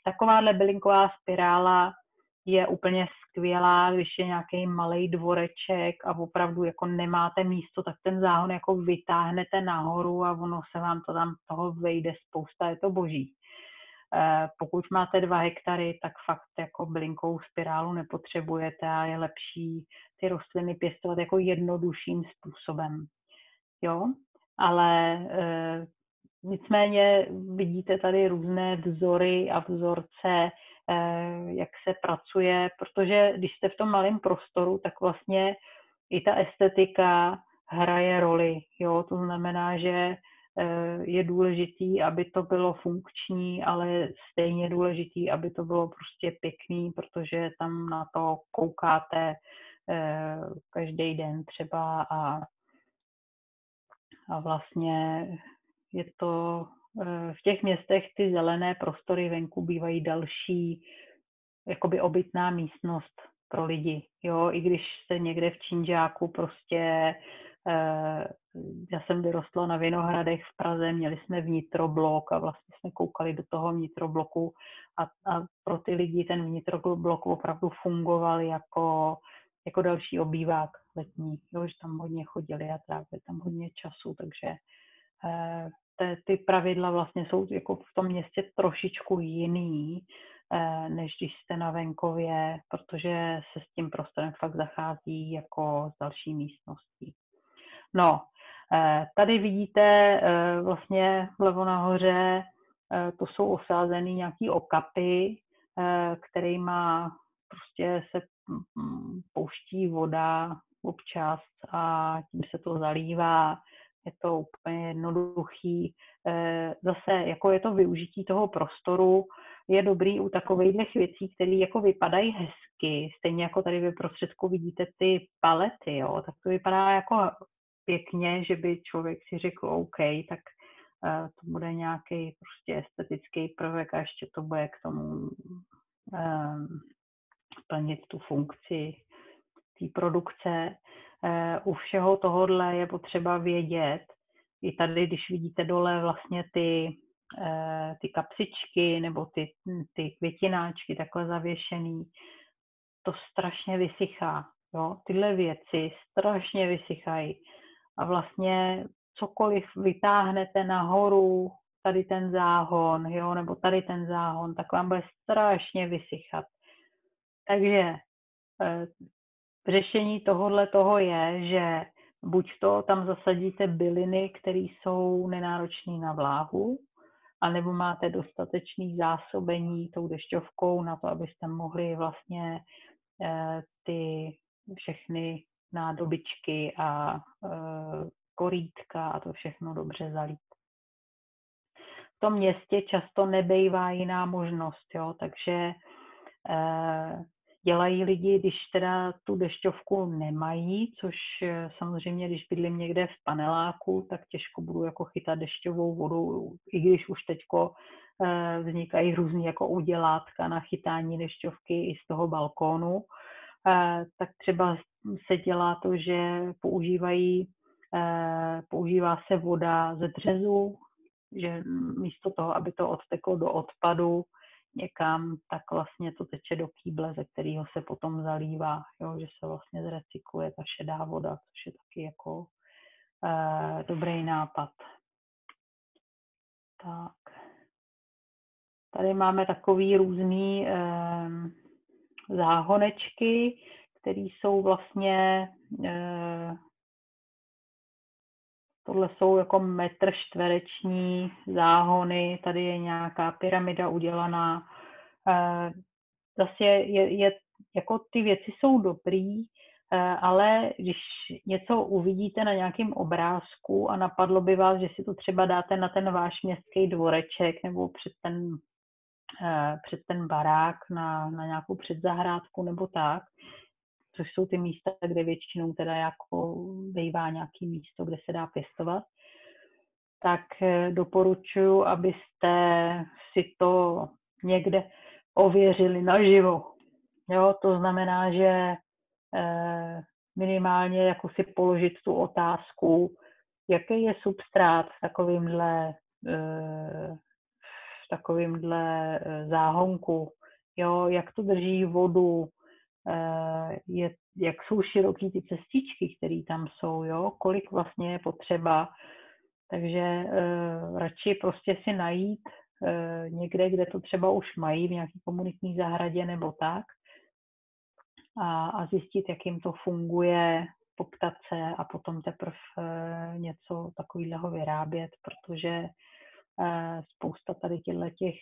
Takováhle bylinková spirála je úplně skvělá, když je nějaký malej dvoreček a opravdu jako nemáte místo, tak ten záhon jako vytáhnete nahoru a ono se vám to tam toho vejde spousta, je to boží. Pokud máte 2 hektary, tak fakt jako bylinkovou spirálu nepotřebujete a je lepší ty rostliny pěstovat jako jednodušším způsobem. Jo, ale nicméně vidíte tady různé vzory a vzorce, jak se pracuje, protože když jste v tom malém prostoru, tak vlastně i ta estetika hraje roli. Jo? To znamená, že je důležitý, aby to bylo funkční, ale stejně důležitý, aby to bylo prostě pěkný, protože tam na to koukáte každý den třeba a vlastně je to v těch městech ty zelené prostory venku bývají další jakoby obytná místnost pro lidi. Jo, i když se někde v Činžáku prostě já jsem vyrostla na Vinohradech v Praze, měli jsme vnitroblok a vlastně jsme koukali do toho vnitrobloku a pro ty lidi ten vnitroblok opravdu fungoval jako další obývák letní, jo, že tam hodně chodili a trávili tam hodně času, takže ty pravidla vlastně jsou jako v tom městě trošičku jiný, než když jste na venkově, protože se s tím prostorem fakt zachází jako s další místností. No, tady vidíte vlastně vlevo nahoře, to jsou osázený nějaký okapy, kterýma prostě se pouští voda občas a tím se to zalívá. Je to úplně jednoduchý. Zase, jako je to využití toho prostoru, je dobrý u takových věcí, které jako vypadají hezky. Stejně jako tady ve prostředku vidíte ty palety, jo, tak to vypadá jako pěkně, že by člověk si řekl OK, tak to bude nějaký prostě estetický prvek a ještě to bude k tomu plnit tu funkci té produkce. U všeho tohohle je potřeba vědět, i tady, když vidíte dole vlastně ty kapsičky nebo ty květináčky takhle zavěšený, to strašně vysychá. Jo? Tyhle věci strašně vysychají. A vlastně cokoliv vytáhnete nahoru, tady ten záhon, jo, nebo tady ten záhon, tak vám bude strašně vysychat. Takže řešení tohohle toho je, že buď to tam zasadíte byliny, které jsou nenáročné na vláhu, anebo máte dostatečné zásobení tou dešťovkou na to, abyste mohli vlastně ty všechny nádobičky a korítka a to všechno dobře zalít. V tom městě často nebejvá jiná možnost, jo, takže dělají lidi, když teda tu dešťovku nemají, což samozřejmě, když bydlím někde v paneláku, tak těžko budu jako chytat dešťovou vodu, i když už teďko vznikají různý jako udělátka na chytání dešťovky i z toho balkónu, tak třeba se dělá to, že používá se voda ze dřezu, že místo toho, aby to odteklo do odpadu někam, tak vlastně to teče do kýble, ze kterého se potom zalívá, jo, že se vlastně zrecykluje ta šedá voda, což je taky jako dobrý nápad. Tak. Tady máme takový různý záhonečky, které jsou vlastně tohle jsou jako metr čtvereční záhony, tady je nějaká pyramida udělaná. Zase jako ty věci jsou dobrý, ale když něco uvidíte na nějakém obrázku a napadlo by vás, že si to třeba dáte na ten váš městský dvoreček nebo před ten barák na nějakou předzahrádku nebo tak, což jsou ty místa, kde většinou teda jako bývá nějaký místo, kde se dá pěstovat, tak doporučuji, abyste si to někde ověřili naživo. Jo, to znamená, že minimálně jako si položit tu otázku, jaký je substrát v takovýmhle záhonku, jo, jak to drží vodu, jak jsou široký ty cestičky, které tam jsou, jo, kolik vlastně je potřeba. Takže radši prostě si najít někde, kde to třeba už mají v nějaké komunitní zahradě nebo tak a zjistit, jak jim to funguje, poptat se a potom teprve něco takového vyrábět, protože spousta tady těch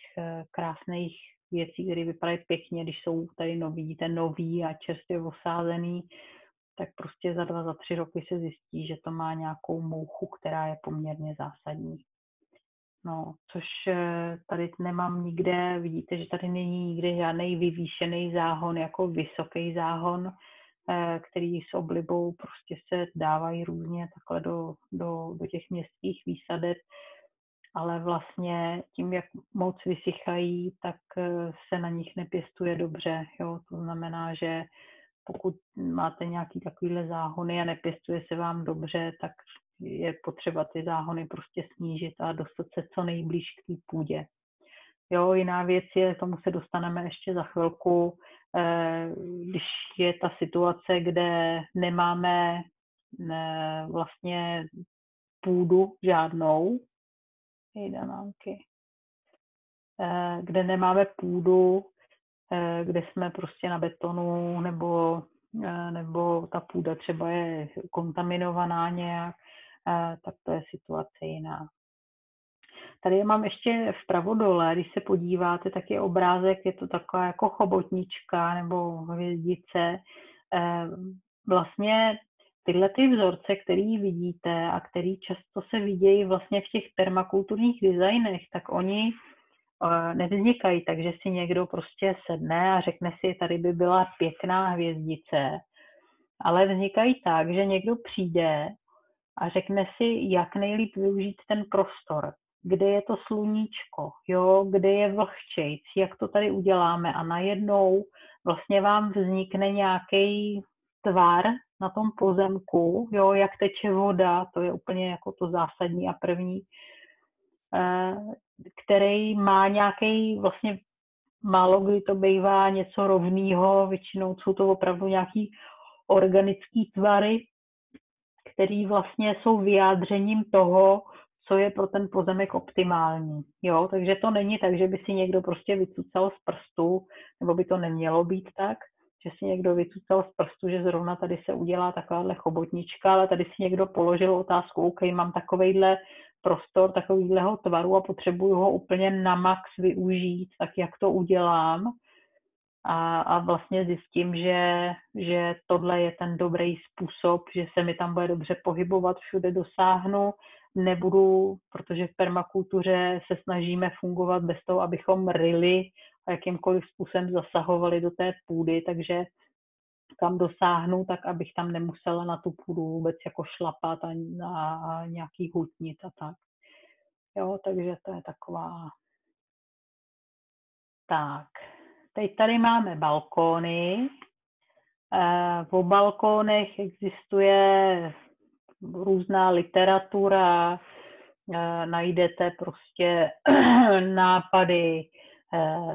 krásných věcí, které vypadají pěkně, když jsou tady nový a čerstvě osázený, tak prostě za 2, za 3 roky se zjistí, že to má nějakou mouchu, která je poměrně zásadní. No, což tady nemám nikde, vidíte, že tady není nikde žádný vyvýšený záhon, jako vysoký záhon, který s oblibou prostě se dávají různě takhle do těch městských výsadeb, ale vlastně tím, jak moc vysychají, tak se na nich nepěstuje dobře. Jo? To znamená, že pokud máte nějaký takovýhle záhony a nepěstuje se vám dobře, tak je potřeba ty záhony prostě snížit a dostat se co nejblíž k té půdě. Jo, jiná věc je, tomu se dostaneme ještě za chvilku, když je ta situace, kde nemáme vlastně půdu žádnou, hejdanánky, kde nemáme půdu, kde jsme prostě na betonu, nebo ta půda třeba je kontaminovaná nějak, tak to je situace jiná. Tady mám ještě vpravo dole, když se podíváte, tak je obrázek, je to taková jako chobotnička nebo hvězdice. Vlastně tyhle ty vzorce, který vidíte a který často se vidějí vlastně v těch permakulturních designech, tak oni nevznikají tak, že si někdo prostě sedne a řekne si, tady by byla pěkná hvězdice, ale vznikají tak, že někdo přijde a řekne si, jak nejlíp využít ten prostor, kde je to sluníčko, jo, kde je vlhčejc, jak to tady uděláme a najednou vlastně vám vznikne nějaký tvar na tom pozemku, jo, jak teče voda, to je úplně jako to zásadní a první, který má nějaký vlastně málo kdy to bývá něco rovného, většinou jsou to opravdu nějaký organický tvary, který vlastně jsou vyjádřením toho, co je pro ten pozemek optimální. Jo? Takže to není tak, že by si někdo prostě vycucal z prstu, nebo by to nemělo být tak, že si někdo vycucal z prstu, že zrovna tady se udělá takováhle chobotnička, ale tady si někdo položil otázku, OK, mám takovejhle prostor, takovýhleho tvaru a potřebuju ho úplně na max využít, tak jak to udělám? A vlastně zjistím, že tohle je ten dobrý způsob, že se mi tam bude dobře pohybovat, všude dosáhnu, nebudu, protože v permakultuře se snažíme fungovat bez toho, abychom ryli a jakýmkoliv způsobem zasahovali do té půdy, takže kam dosáhnu, tak abych tam nemusela na tu půdu vůbec jako šlapat a nějaký hutnit a tak. Jo, takže to je taková. Tak, teď tady máme balkóny. O balkónech existuje různá literatura, najdete prostě nápady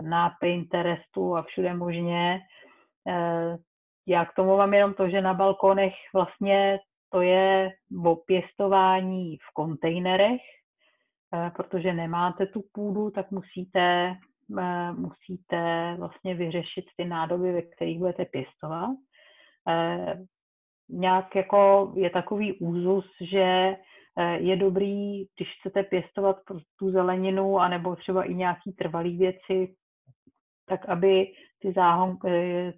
na Pinterestu a všude možně. Já k tomu mám jenom to, že na balkónech vlastně to je o pěstování v kontejnerech, protože nemáte tu půdu, tak musíte vlastně vyřešit ty nádoby, ve kterých budete pěstovat. Nějak jako je takový úzus, že je dobrý, když chcete pěstovat tu zeleninu, anebo třeba i nějaký trvalý věci, tak aby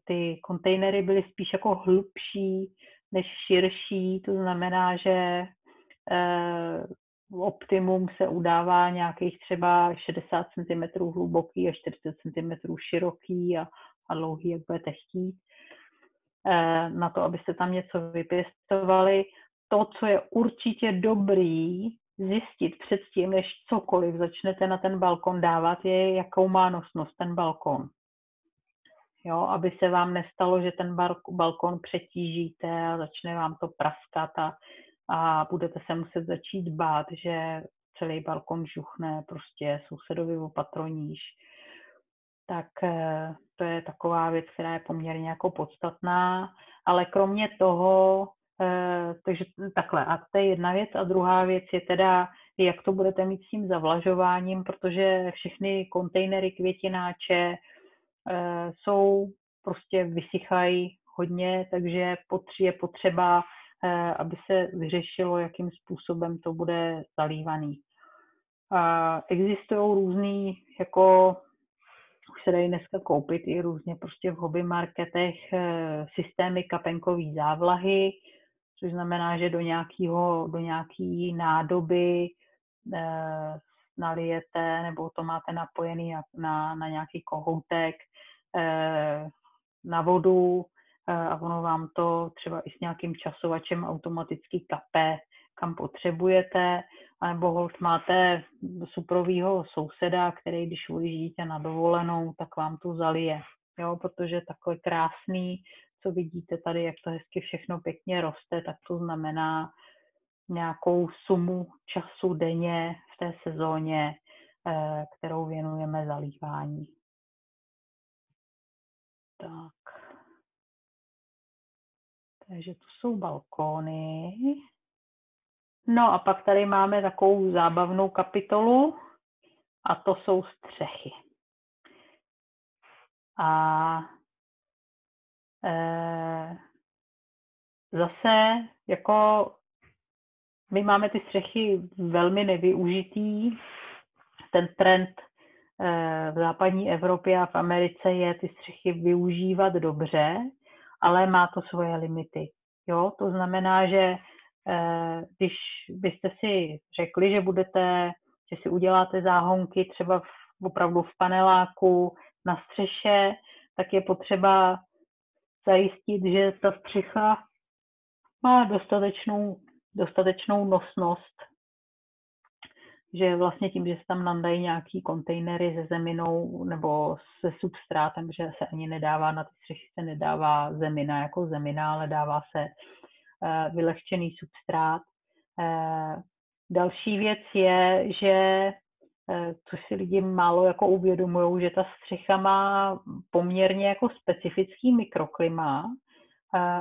ty kontejnery byly spíš jako hlubší než širší. To znamená, že optimum se udává nějakých třeba 60 cm hluboký a 40 cm široký a dlouhý, jak budete chtít, na to, abyste tam něco vypěstovali. To, co je určitě dobrý zjistit předtím, než cokoliv začnete na ten balkon dávat, je, jakou má nosnost ten balkon. Jo, aby se vám nestalo, že ten balkon přetížíte a začne vám to praskat a budete se muset začít bát, že celý balkon žuchne prostě sousedovi o patroníž. Tak to je taková věc, která je poměrně jako podstatná, ale kromě toho, takže takhle, a to je jedna věc a druhá věc je teda, jak to budete mít s tím zavlažováním, protože všechny kontejnery květináče jsou prostě vysychají hodně, takže je potřeba, aby se vyřešilo, jakým způsobem to bude zalívaný. Existují různý, jako už se dají dneska koupit i různě prostě v hobby marketech systémy kapenkové závlahy, což znamená, že do nějaký nádoby nalijete, nebo to máte napojený na nějaký kohoutek, na vodu a ono vám to třeba i s nějakým časovačem automaticky kape, kam potřebujete, anebo holt máte suprovýho souseda, který když vyjíždíte na dovolenou, tak vám to zalije. Jo, protože takové krásný, co vidíte tady, jak to hezky všechno pěkně roste, tak to znamená nějakou sumu času denně v té sezóně, kterou věnujeme zalívání. Tak. Takže tu jsou balkóny. No a pak tady máme takovou zábavnou kapitolu a to jsou střechy. A zase jako my máme ty střechy velmi nevyužitý. Ten trend v západní Evropě a v Americe je ty střechy využívat dobře, ale má to svoje limity. Jo? To znamená, že když byste si řekli, že si uděláte záhonky třeba opravdu v paneláku na střeše, tak je potřeba zajistit, že ta střecha má dostatečnou nosnost, že vlastně tím, že se tam nandají nějaký kontejnery se zeminou nebo se substrátem, že se ani nedává na ty střechy, se nedává zemina jako zemina, ale dává se vylehčený substrát. Další věc je, že což si lidi málo jako uvědomují, že ta střecha má poměrně jako specifický mikroklima,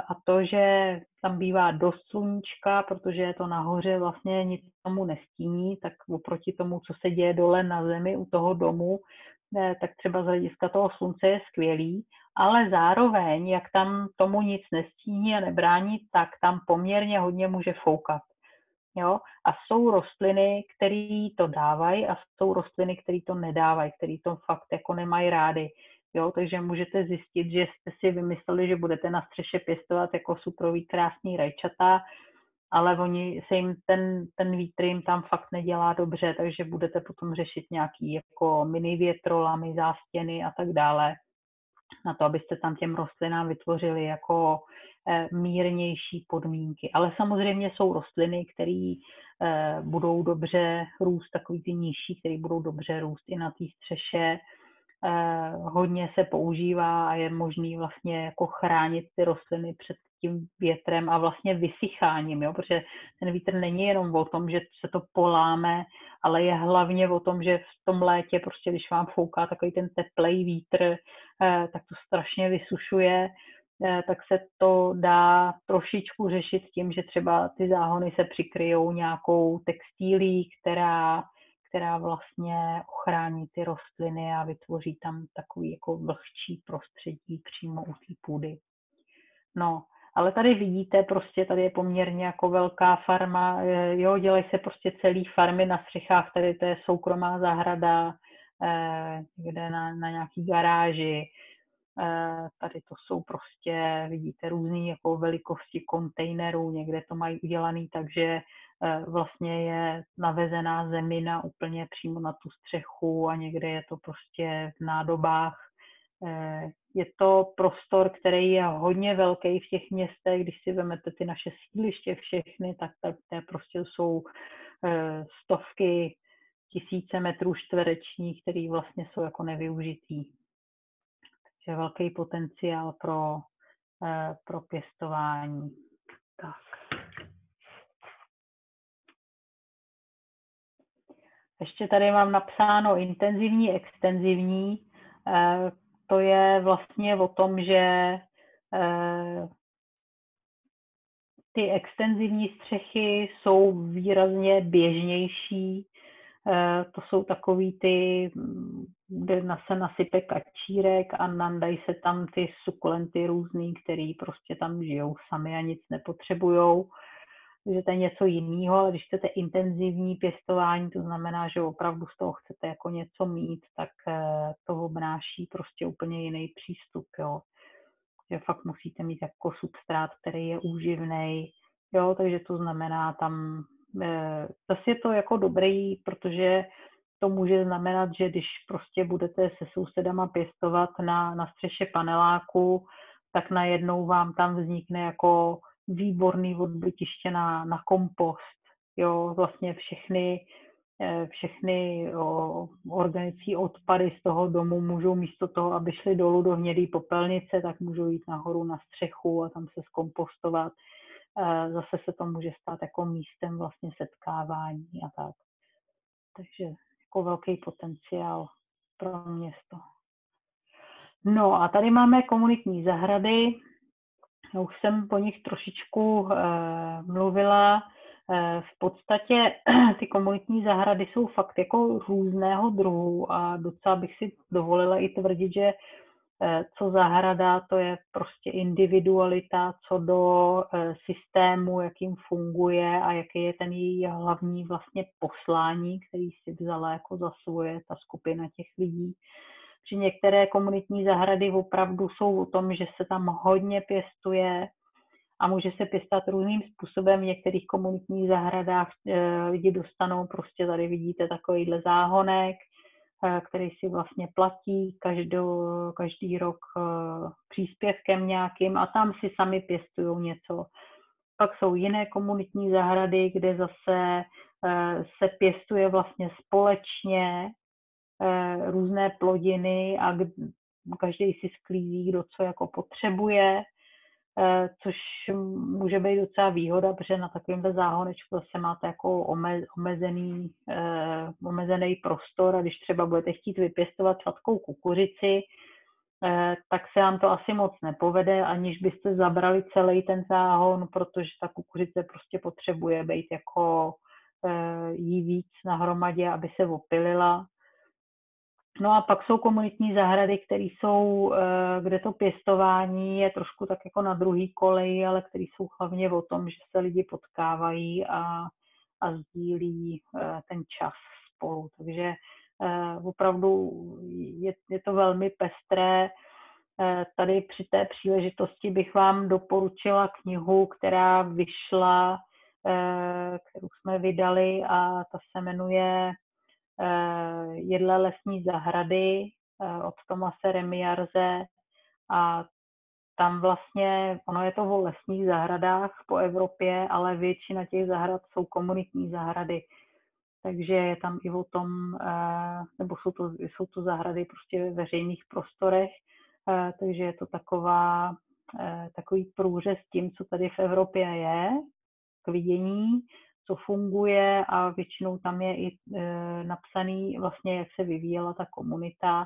a to, že tam bývá dost sluníčka, protože je to nahoře, vlastně nic tomu nestíní, tak oproti tomu, co se děje dole na zemi u toho domu, tak třeba z hlediska toho slunce je skvělý, ale zároveň, jak tam tomu nic nestíní a nebrání, tak tam poměrně hodně může foukat. Jo? A jsou rostliny, které to dávají a jsou rostliny, které to nedávají, které to fakt jako nemají rády. Jo? Takže můžete zjistit, že jste si vymysleli, že budete na střeše pěstovat jako suprový krásný rajčata, ale ten vítr jim tam fakt nedělá dobře, takže budete potom řešit nějaký jako mini větrolamy, zástěny a tak dále, na to, abyste tam těm rostlinám vytvořili jako mírnější podmínky. Ale samozřejmě jsou rostliny, které budou dobře růst, takový ty nižší, které budou dobře růst i na té střeše. Hodně se používá a je možný vlastně jako chránit ty rostliny před tím větrem a vlastně vysycháním, jo? Protože ten vítr není jenom o tom, že se to poláme, ale je hlavně o tom, že v tom létě, prostě když vám fouká takový ten teplej vítr, tak to strašně vysušuje, tak se to dá trošičku řešit tím, že třeba ty záhony se přikryjou nějakou textílí, která vlastně ochrání ty rostliny a vytvoří tam takový jako vlhčí prostředí přímo u té půdy. No, ale tady vidíte, prostě tady je poměrně jako velká farma, jo, dělají se prostě celý farmy na střechách, tady to je soukromá zahrada, někde na nějaký garáži, tady to jsou prostě, vidíte, různé jako velikosti kontejnerů, někde to mají udělaný, takže vlastně je navezená zemina úplně přímo na tu střechu a někde je to prostě v nádobách. Je to prostor, který je hodně velký v těch městech, když si vezmete ty naše sídliště všechny, tak to prostě jsou stovky, tisíce metrů čtverečních, který vlastně jsou jako nevyužitý. Takže velký potenciál pro pěstování. Tak. Ještě tady mám napsáno intenzivní, extenzivní. To je vlastně o tom, že ty extenzivní střechy jsou výrazně běžnější. To jsou takový ty, kde se nasype kačírek a nandají se tam ty sukulenty různý, který prostě tam žijou sami a nic nepotřebujou. Takže to je něco jiného, ale když chcete intenzivní pěstování, to znamená, že opravdu z toho chcete jako něco mít, tak to obnáší prostě úplně jiný přístup, jo. Že fakt musíte mít jako substrát, který je úživný, jo, takže to znamená tam, zase je to jako dobrý, protože to může znamenat, že když prostě budete se sousedama pěstovat na střeše paneláku, tak najednou vám tam vznikne jako výborný odbytiště na kompost. Jo, vlastně všechny organické odpady z toho domu můžou místo toho, aby šly dolů do hnědé popelnice, tak můžou jít nahoru na střechu a tam se zkompostovat. Zase se to může stát jako místem vlastně setkávání a tak. Takže jako velký potenciál pro město. No a tady máme komunitní zahrady. Už jsem po nich trošičku mluvila. V podstatě ty komunitní zahrady jsou fakt jako různého druhu a docela bych si dovolila i tvrdit, že co zahrada, to je prostě individualita co do systému, jakým funguje a jaký je ten její hlavní vlastně poslání, který si vzala jako za svoje ta skupina těch lidí. Že některé komunitní zahrady opravdu jsou o tom, že se tam hodně pěstuje a může se pěstovat různým způsobem. V některých komunitních zahradách lidi dostanou, prostě tady vidíte takovýhle záhonek, který si vlastně platí každý rok příspěvkem nějakým a tam si sami pěstují něco. Pak jsou jiné komunitní zahrady, kde zase se pěstuje vlastně společně různé plodiny a každý si sklízí, kdo co jako potřebuje, což může být docela výhoda, protože na takovémhle záhonečku zase máte jako omezený prostor a když třeba budete chtít vypěstovat sladkou kukuřici, tak se vám to asi moc nepovede, aniž byste zabrali celý ten záhon, protože ta kukuřice prostě potřebuje být jako jí víc nahromadě, aby se opylila. No a pak jsou komunitní zahrady, které jsou, kde to pěstování je trošku tak jako na druhý koleji, ale které jsou hlavně o tom, že se lidi potkávají a sdílí ten čas spolu. Takže opravdu je to velmi pestré. Tady při té příležitosti bych vám doporučila knihu, která vyšla, kterou jsme vydali a ta se jmenuje Jedle lesní zahrady od Tomase Remiarze a tam vlastně, ono je to o lesních zahradách po Evropě, ale většina těch zahrad jsou komunitní zahrady. Takže je tam i o tom, nebo jsou to zahrady prostě ve veřejných prostorech, takže je to takový průřez tím, co tady v Evropě je k vidění, co funguje a většinou tam je i napsaný vlastně, jak se vyvíjela ta komunita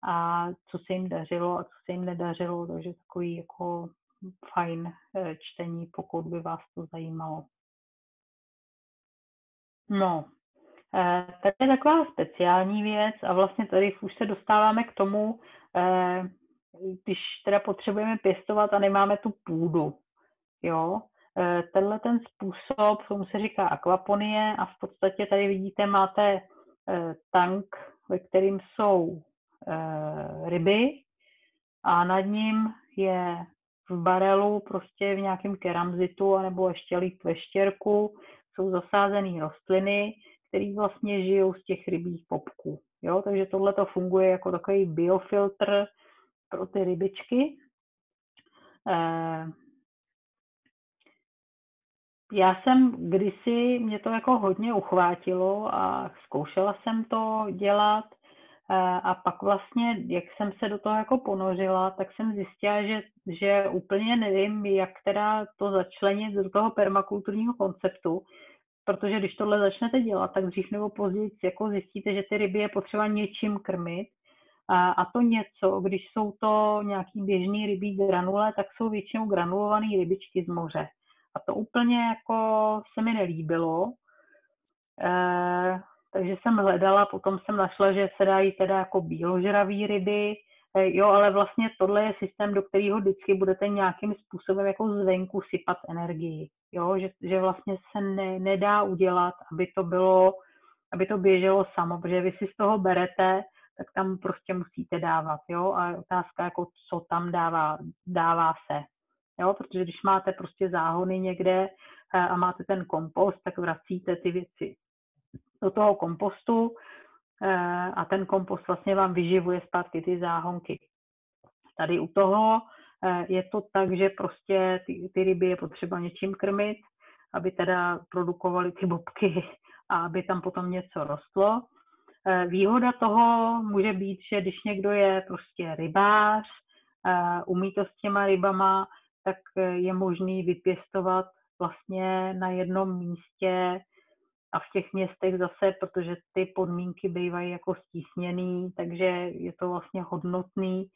a co se jim dařilo a co se jim nedařilo, takže takový jako fajn čtení, pokud by vás to zajímalo. No, tady je taková speciální věc a vlastně tady už se dostáváme k tomu, když teda potřebujeme pěstovat a nemáme tu půdu, jo. Tenhle ten způsob, tomu se říká akvaponie a v podstatě tady vidíte, máte tank, ve kterým jsou ryby a nad ním je v barelu, prostě v nějakém keramzitu anebo ještě líp ve štěrku, jsou zasázené rostliny, které vlastně žijou z těch rybích popků. Jo? Takže tohle to funguje jako takový biofiltr pro ty rybičky. Já jsem kdysi, mě to jako hodně uchvátilo a zkoušela jsem to dělat a pak vlastně, jak jsem se do toho jako ponořila, tak jsem zjistila, že úplně nevím, jak teda to začlenit do toho permakulturního konceptu, protože když tohle začnete dělat, tak dřív nebo později jako zjistíte, že ty ryby je potřeba něčím krmit a to něco, když jsou to nějaký běžný rybí granule, tak jsou většinou granulované rybičky z moře. A to úplně jako se mi nelíbilo, takže jsem hledala, potom jsem našla, že se dají teda jako bíložravý ryby, jo, ale vlastně tohle je systém, do kterého vždycky budete nějakým způsobem jako zvenku sypat energii, jo, že vlastně se nedá udělat, aby to běželo samo, protože vy si z toho berete, tak tam prostě musíte dávat, jo, a otázka jako co tam dává se. Jo, protože když máte prostě záhony někde a máte ten kompost, tak vracíte ty věci do toho kompostu a ten kompost vlastně vám vyživuje zpátky ty záhonky. Tady u toho je to tak, že prostě ty ryby je potřeba něčím krmit, aby teda produkovaly ty bobky a aby tam potom něco rostlo. Výhoda toho může být, že když někdo je prostě rybář, umí to s těma rybama, tak je možný vypěstovat vlastně na jednom místě a v těch městech zase, protože ty podmínky bývají jako stísněný, takže je to vlastně hodnotný,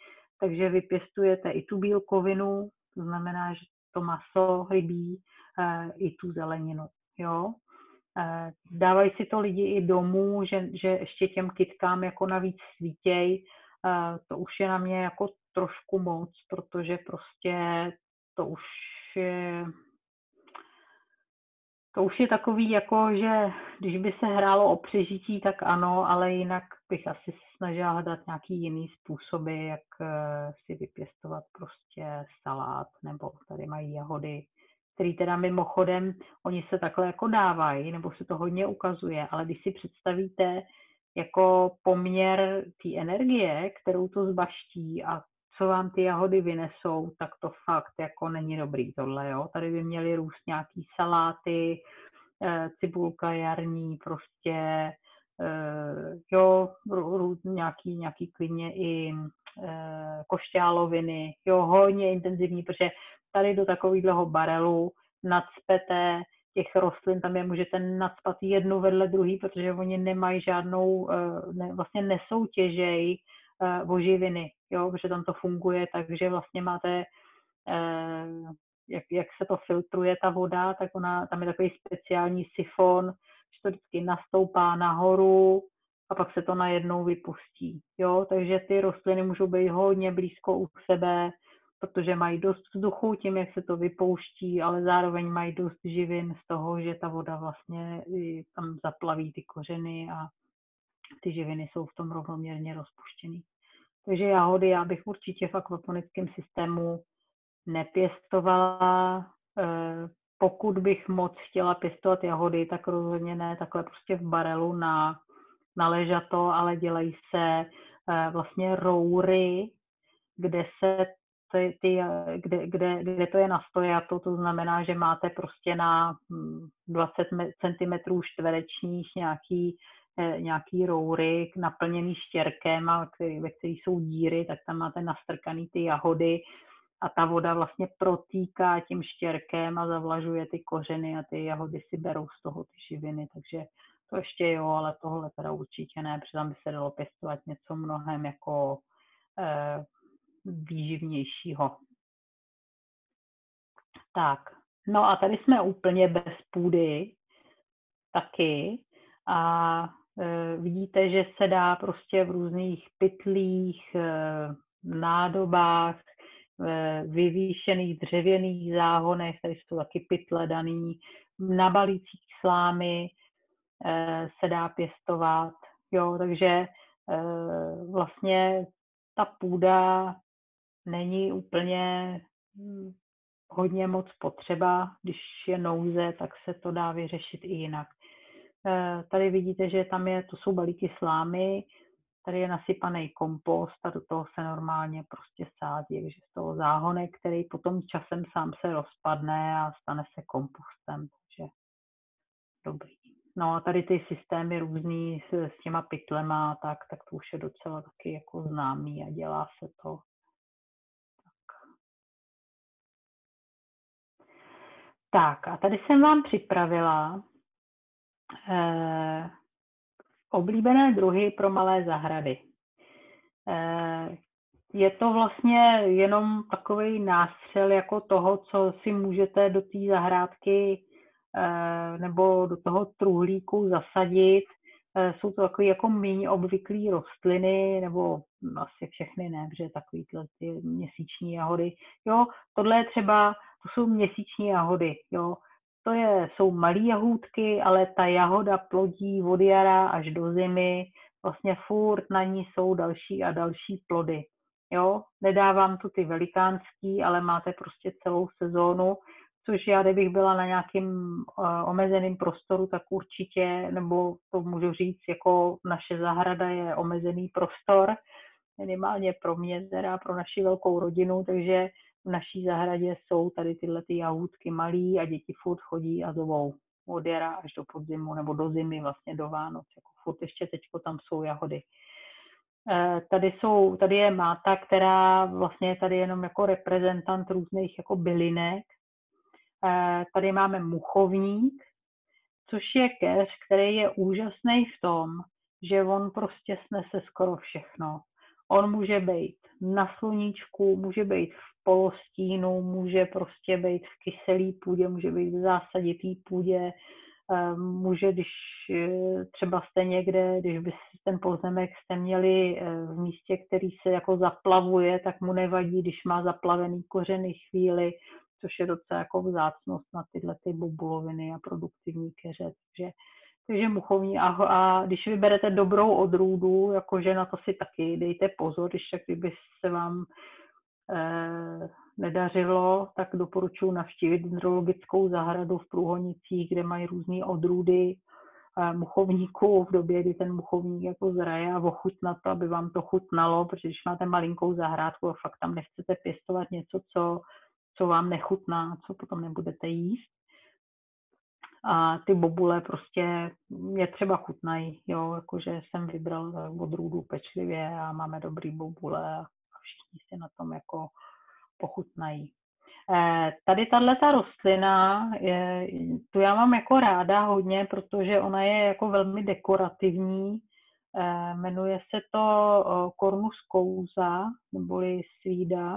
takže vypěstujete i tu bílkovinu, to znamená, že to maso rybí, i tu zeleninu. jo. Dávají si to lidi i domů, že ještě těm kytkám jako navíc svítěj. To už je na mě jako trošku moc, protože prostě to už je, to už je takový jako, že když by se hrálo o přežití, tak ano, ale jinak bych asi snažila hledat nějaký jiný způsoby, jak si vypěstovat prostě salát, nebo tady mají jahody, který teda mimochodem, oni se takhle jako dávají, nebo se to hodně ukazuje, ale když si představíte jako poměr té energie, kterou to zbaští a co vám ty jahody vynesou, tak to fakt jako není dobrý tohle, jo. Tady by měly růst nějaký saláty, cibulka jarní, prostě, jo, nějaký klidně i košťáloviny, jo, hodně intenzivní, protože tady do takového barelu nacpete těch rostlin, tam je můžete nacpat jednu vedle druhý, protože oni nemají žádnou, vlastně nesoutěžej o živiny, jo, protože tam to funguje, takže vlastně máte, jak se to filtruje ta voda, tak tam je takový speciální sifon, že to vždycky nastoupá nahoru a pak se to najednou vypustí, jo, takže ty rostliny můžou být hodně blízko u sebe, protože mají dost vzduchu tím, jak se to vypouští, ale zároveň mají dost živin z toho, že ta voda vlastně tam zaplaví ty kořeny a ty živiny jsou v tom rovnoměrně rozpuštěný. Takže jahody já bych určitě v akvaponickém systému nepěstovala. Pokud bych moc chtěla pěstovat jahody, tak rozhodně ne takhle prostě v barelu na ležato, ale dělají se vlastně roury, kde se kde to je na stojato, to znamená, že máte prostě na 20 cm čtverečních nějaký roury naplněný štěrkem, ve kterých jsou díry, tak tam máte nastrkaný ty jahody a ta voda vlastně protýká tím štěrkem a zavlažuje ty kořeny a ty jahody si berou z toho ty živiny, takže to ještě jo, ale tohle teda určitě ne, protože tam by se dalo pěstovat něco mnohem jako výživnějšího. Tak, no a tady jsme úplně bez půdy taky a vidíte, že se dá prostě v různých pytlích, nádobách, vyvýšených dřevěných záhonech, tady jsou taky pytle daný, na balících slámy se dá pěstovat, jo, takže vlastně ta půda není úplně hodně moc potřeba, když je nouze, tak se to dá vyřešit i jinak. Tady vidíte, že to jsou balíky slámy, tady je nasypaný kompost a do toho se normálně prostě sází, takže z toho záhonek, který potom časem sám se rozpadne a stane se kompostem, takže dobrý. No a tady ty systémy různý s těma pytlema, tak to už je docela taky jako známý a dělá se to. Tak a tady jsem vám připravila oblíbené druhy pro malé zahrady. Je to vlastně jenom takový nástřel jako toho, co si můžete do té zahrádky nebo do toho truhlíku zasadit. Jsou to takové jako méně obvyklé rostliny, nebo asi všechny ne, protože takový ty měsíční jahody. Jo, tohle je třeba, to jsou měsíční jahody, jo. Jsou malé jahůdky, ale ta jahoda plodí od jara až do zimy. Vlastně furt na ní jsou další a další plody. Jo, nedávám tu ty velikánský, ale máte prostě celou sezónu, což já, kdybych byla na nějakým omezeným prostoru, tak určitě, nebo to můžu říct, jako naše zahrada je omezený prostor, minimálně pro mě, teda pro naši velkou rodinu, takže v naší zahradě jsou tady tyhle ty jahůdky malý a děti furt chodí a zovou od jara až do podzimu, nebo do zimy, vlastně do Vánoc. Jako furt ještě teďko tam jsou jahody. Tady je máta, která vlastně je tady jenom jako reprezentant různých jako bylinek. Tady máme muchovník, což je keř, který je úžasný v tom, že on prostě snese skoro všechno. On může být na sluníčku, může být v polostínu, může prostě být v kyselý půdě, může být v zásaditý půdě, Může, když třeba jste někde, když by ten pozemek jste měli v místě, který se jako zaplavuje, tak mu nevadí, když má zaplavený kořeny chvíli, což je docela jako vzácnost na tyhle ty bobuloviny a produktivní keře. Takže muchovní a když vyberete dobrou odrůdu, jakože na to si taky dejte pozor, když tak kdyby se vám nedařilo, tak doporučuji navštívit dendrologickou zahradu v Průhonicích, kde mají různé odrůdy muchovníků v době, kdy ten muchovník jako zraje a ochutnat to, aby vám to chutnalo, protože když máte malinkou zahrádku a fakt tam nechcete pěstovat něco, co vám nechutná, co potom nebudete jíst. A ty bobule prostě mě třeba chutnají, jo, jakože jsem vybral odrůdu pečlivě a máme dobrý bobule a všichni si na tom jako pochutnají. Tady tato rostlina, tu já mám jako ráda hodně, protože ona je jako velmi dekorativní. Jmenuje se to Cornus causa, neboli svída.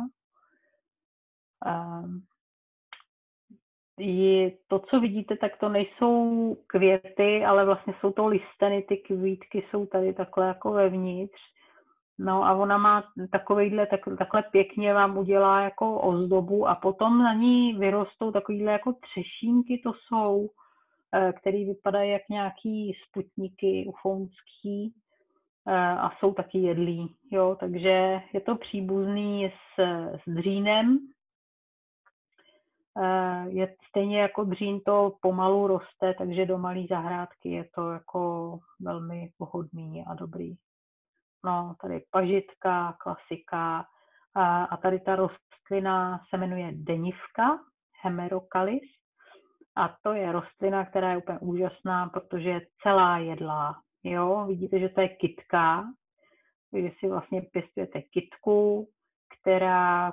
To, co vidíte, tak to nejsou květy, ale vlastně jsou to listeny, ty kvítky jsou tady takhle jako vevnitř. No a ona má takhle pěkně vám udělá jako ozdobu a potom na ní vyrostou takovýhle jako třešínky, to jsou, které vypadají jak nějaký sputníky ufounský a jsou taky jedlí. Jo? Takže je to příbuzný s dřínem. Je stejně jako dřín to pomalu roste, takže do malé zahrádky je to jako velmi vhodný a dobrý. No, tady pažitka, klasika. A tady ta rostlina se jmenuje denivka, Hemerocalis. A to je rostlina, která je úplně úžasná, protože je celá jedlá. Jo, vidíte, že to je kytka, takže si vlastně pěstujete kytku,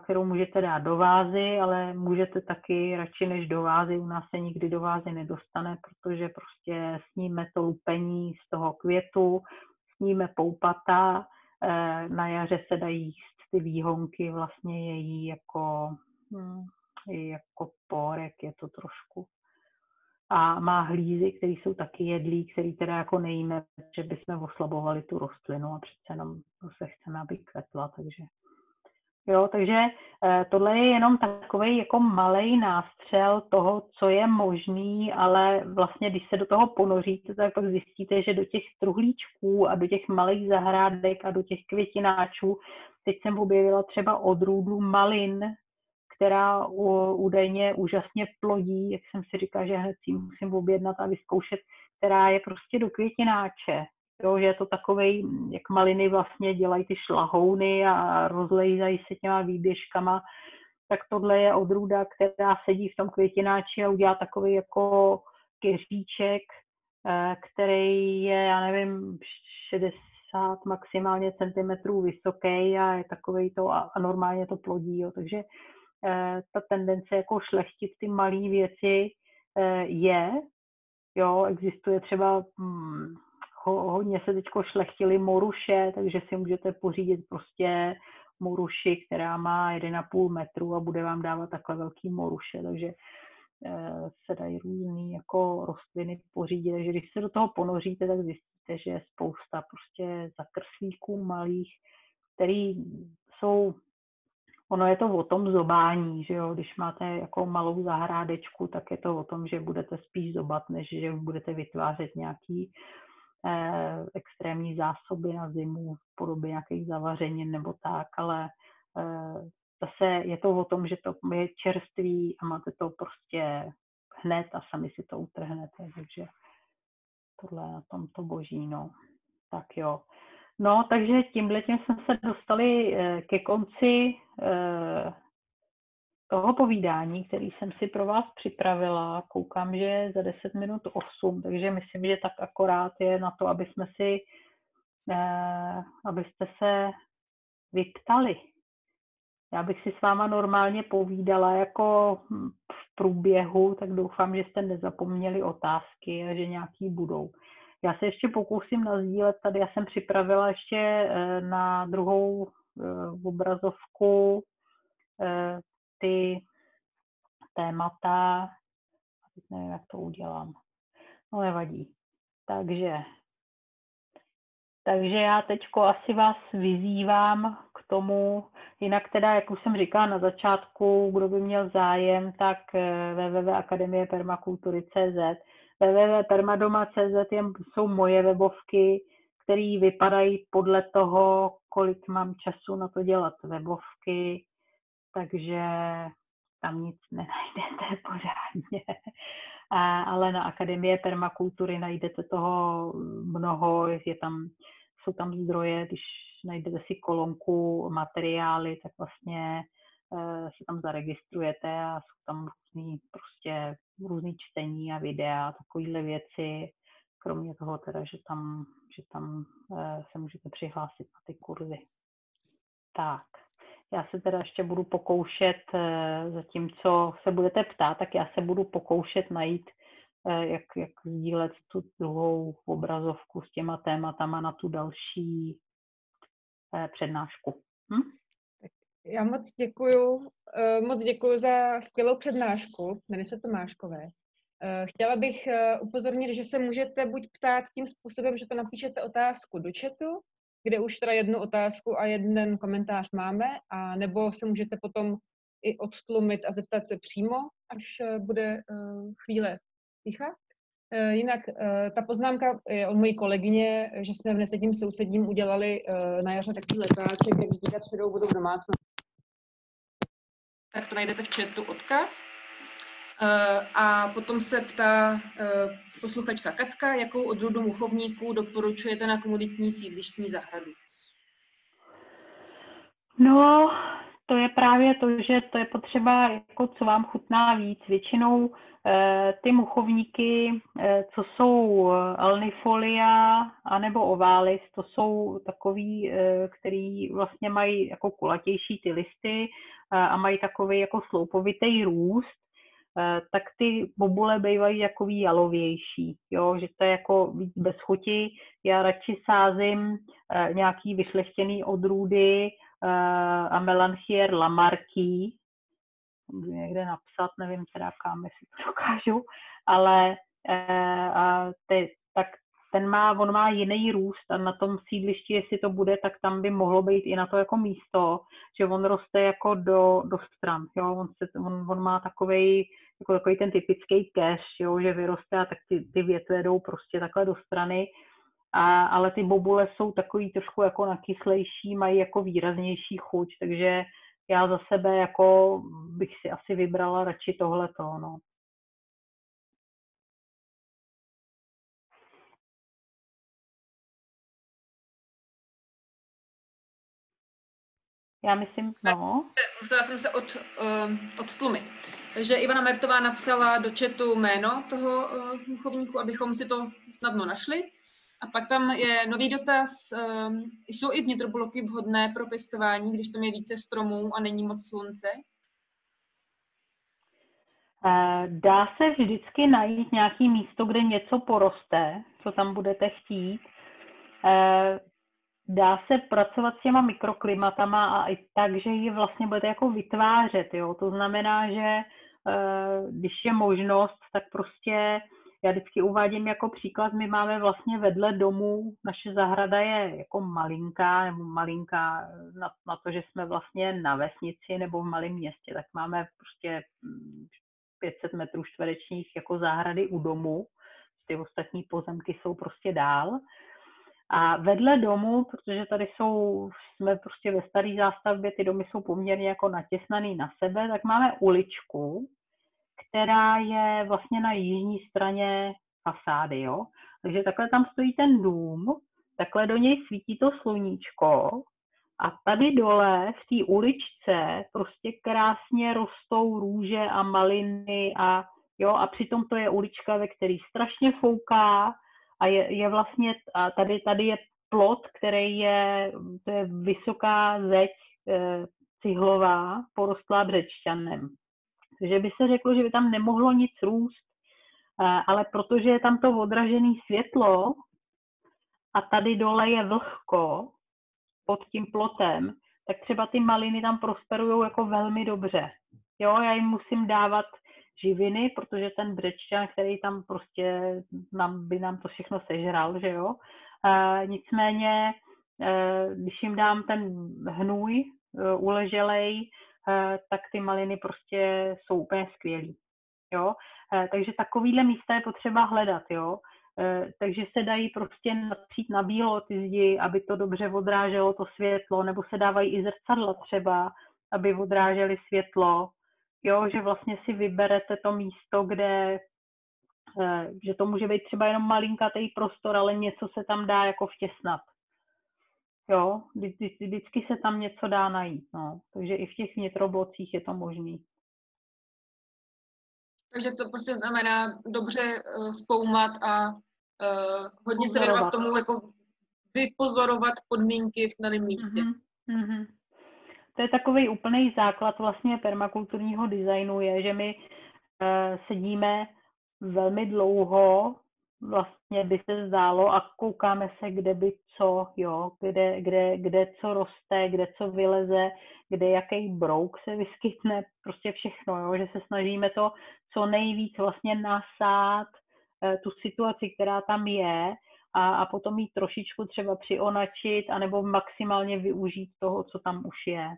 kterou můžete dát do vázy, ale můžete taky radši než do vázy, u nás se nikdy do vázy nedostane, protože prostě sníme to lupení z toho květu, sníme poupata, na jaře se dají jíst ty výhonky, vlastně její jako pórek je to trošku. A má hlízy, které jsou taky jedlí, který teda jako nejíme, že bychom oslabovali tu rostlinu a přece jenom se chceme, aby kvetla, takže jo, takže tohle je jenom takový jako malej nástřel toho, co je možný, ale vlastně, když se do toho ponoříte, tak pak zjistíte, že do těch truhlíčků a do těch malých zahrádek a do těch květináčů, teď jsem objevila třeba odrůdu malin, která údajně úžasně plodí, jak jsem si říkala, že hned si musím objednat a vyzkoušet, která je prostě do květináče. Jo, že je to takovej, jak maliny vlastně dělají ty šlahouny a rozlejízají se těma výběžkama, tak tohle je odrůda, která sedí v tom květináči a udělá takový jako keříček, který je, já nevím, 60 maximálně centimetrů vysoký a je takový to a normálně to plodí, jo, takže ta tendence jako šlechtit ty malé věci je, jo, existuje třeba hodně se teďko šlechtily moruše, takže si můžete pořídit prostě moruši, která má 1,5 metru a bude vám dávat takhle velký moruše, takže se dají různý jako rostliny pořídit, takže když se do toho ponoříte, tak zjistíte, že je spousta prostě zakrslíků malých, který jsou, ono je to o tom zobání, že jo, když máte jako malou zahrádečku, tak je to o tom, že budete spíš zobat, než že budete vytvářet nějaký extrémní zásoby na zimu v podobě nějakých zavařenin nebo tak, ale zase je to o tom, že to je čerstvý a máte to prostě hned a sami si to utrhnete, takže tohle je na tom to boží, no. Tak jo. No, takže tímhletím jsme se dostali ke konci toho povídání, který jsem si pro vás připravila. Koukám, že je za 10 minut 8, takže myslím, že tak akorát je na to, abyste se vyptali. Já bych si s váma normálně povídala jako v průběhu, tak doufám, že jste nezapomněli otázky a že nějaký budou. Já se ještě pokusím nasdílet tady, já jsem připravila ještě na druhou obrazovku ty témata, teď nevím, jak to udělám. No nevadí. Takže já teďko asi vás vyzývám k tomu, jinak teda, jak už jsem říkala na začátku, kdo by měl zájem, tak www.akademiepermakultury.cz, www.permadoma.cz jsou moje webovky, které vypadají podle toho, kolik mám času na to dělat webovky, takže tam nic nenajdete pořádně. Ale na Akademie permakultury najdete toho mnoho, jsou tam zdroje, když najdete si kolonku materiály, tak vlastně se tam zaregistrujete a jsou tam různý čtení a videa, takovéhle věci, kromě toho teda, že tam se můžete přihlásit na ty kurzy. Tak. Já se teda ještě budu pokoušet, zatímco se budete ptát, tak já se budu pokoušet najít, jak sdílet tu druhou obrazovku s těma tématama na tu další přednášku. Já moc děkuju za skvělou přednášku, jmenuji se Tomáškové. Chtěla bych upozornit, že se můžete buď ptát tím způsobem, že to napíšete otázku do chatu, kde už teda jednu otázku a jeden komentář máme, a nebo se můžete potom i odtlumit a zeptat se přímo, až bude chvíle ticha. Jinak ta poznámka je od mojí kolegyně, že jsme v Nesedím sousedím udělali na jaře takový letáček, jak sdílet šedou vodu v domácnosti. Tak to najdete v chatu odkaz. A potom se ptá posluchačka Katka, jakou odrůdu muchovníků doporučujete na komunitní sídlištní zahradu? No, to je právě to, že to je potřeba, jako co vám chutná víc. Většinou ty muchovníky, co jsou alnifolia anebo ovalis, to jsou takový, který vlastně mají jako kulatější ty listy a mají takový jako sloupovitý růst, tak ty bobule bývají takový jalovější, jo, že to je jako víc bez chuti. Já radši sázím nějaký vyšlechtěný odrůdy Amelanchier lamarcký, můžu někde napsat, nevím teda kam, jestli to dokážu, ale on má jiný růst a na tom sídlišti, jestli to bude, tak tam by mohlo být i na to jako místo, že on roste jako do stran, jo, on má takovej ten typický cash, jo, že vyroste a tak ty větve jdou prostě takhle do strany, ale ty bobule jsou takový trošku jako nakyslejší, mají jako výraznější chuť, takže já za sebe jako bych si asi vybrala radši tohleto, no. Já myslím, no. Musela jsem se odtlumit. Takže Ivana Mertová napsala do chatu jméno toho muchovníku, abychom si to snadno našli. A pak tam je nový dotaz. Jsou i vnitrobloky vhodné pro pěstování, když tam je více stromů a není moc slunce? Dá se vždycky najít nějaké místo, kde něco poroste, co tam budete chtít. Dá se pracovat s těma mikroklimatama a i tak, že ji vlastně budete jako vytvářet. Jo? To znamená, že když je možnost, tak prostě já vždycky uvádím jako příklad, my máme vlastně vedle domu, naše zahrada je jako malinká na to, že jsme vlastně na vesnici nebo v malém městě, tak máme prostě 500 metrů čtverečních jako zahrady u domu, ty ostatní pozemky jsou prostě dál. A vedle domu, protože tady jsme prostě ve staré zástavbě, ty domy jsou poměrně jako natěsnaný na sebe, tak máme uličku, která je vlastně na jižní straně fasády, jo. Takže takhle tam stojí ten dům, takhle do něj svítí to sluníčko a tady dole v té uličce prostě krásně rostou růže a maliny a přitom to je ulička, ve které strašně fouká a je vlastně, a tady je plot, to je vysoká zeď cihlová, porostlá břečťanem. Takže by se řeklo, že by tam nemohlo nic růst, ale protože je tam to odražené světlo a tady dole je vlhko pod tím plotem, tak třeba ty maliny tam prosperují jako velmi dobře. Jo, já jim musím dávat živiny, protože ten břečťan, který tam prostě by nám to všechno sežral, že jo. Nicméně, když jim dám ten hnůj uleželej, tak ty maliny prostě jsou úplně skvělý. Jo? Takže takovýhle místa je potřeba hledat, jo. Takže se dají prostě natřít na bílo ty zdi, aby to dobře odráželo to světlo, nebo se dávají i zrcadla třeba, aby odrážely světlo, jo, že vlastně si vyberete to místo, kde, že to může být třeba jenom malinkatý prostor, ale něco se tam dá jako vtěsnat. Jo, vždycky se tam něco dá najít, no. Takže i v těch vnitroblocích je to možný. Takže to prostě znamená dobře zkoumat a hodně se věnovat tomu, jako vypozorovat podmínky v daném místě. Mm-hmm. To je takový úplný základ vlastně permakulturního designu, je, že my sedíme velmi dlouho, vlastně by se zdálo, a koukáme se, kde by co, jo, kde co roste, kde co vyleze, kde jaký brouk se vyskytne, prostě všechno, jo, že se snažíme to co nejvíc vlastně nasát tu situaci, která tam je, a potom ji trošičku třeba přionačit, anebo maximálně využít toho, co tam už je.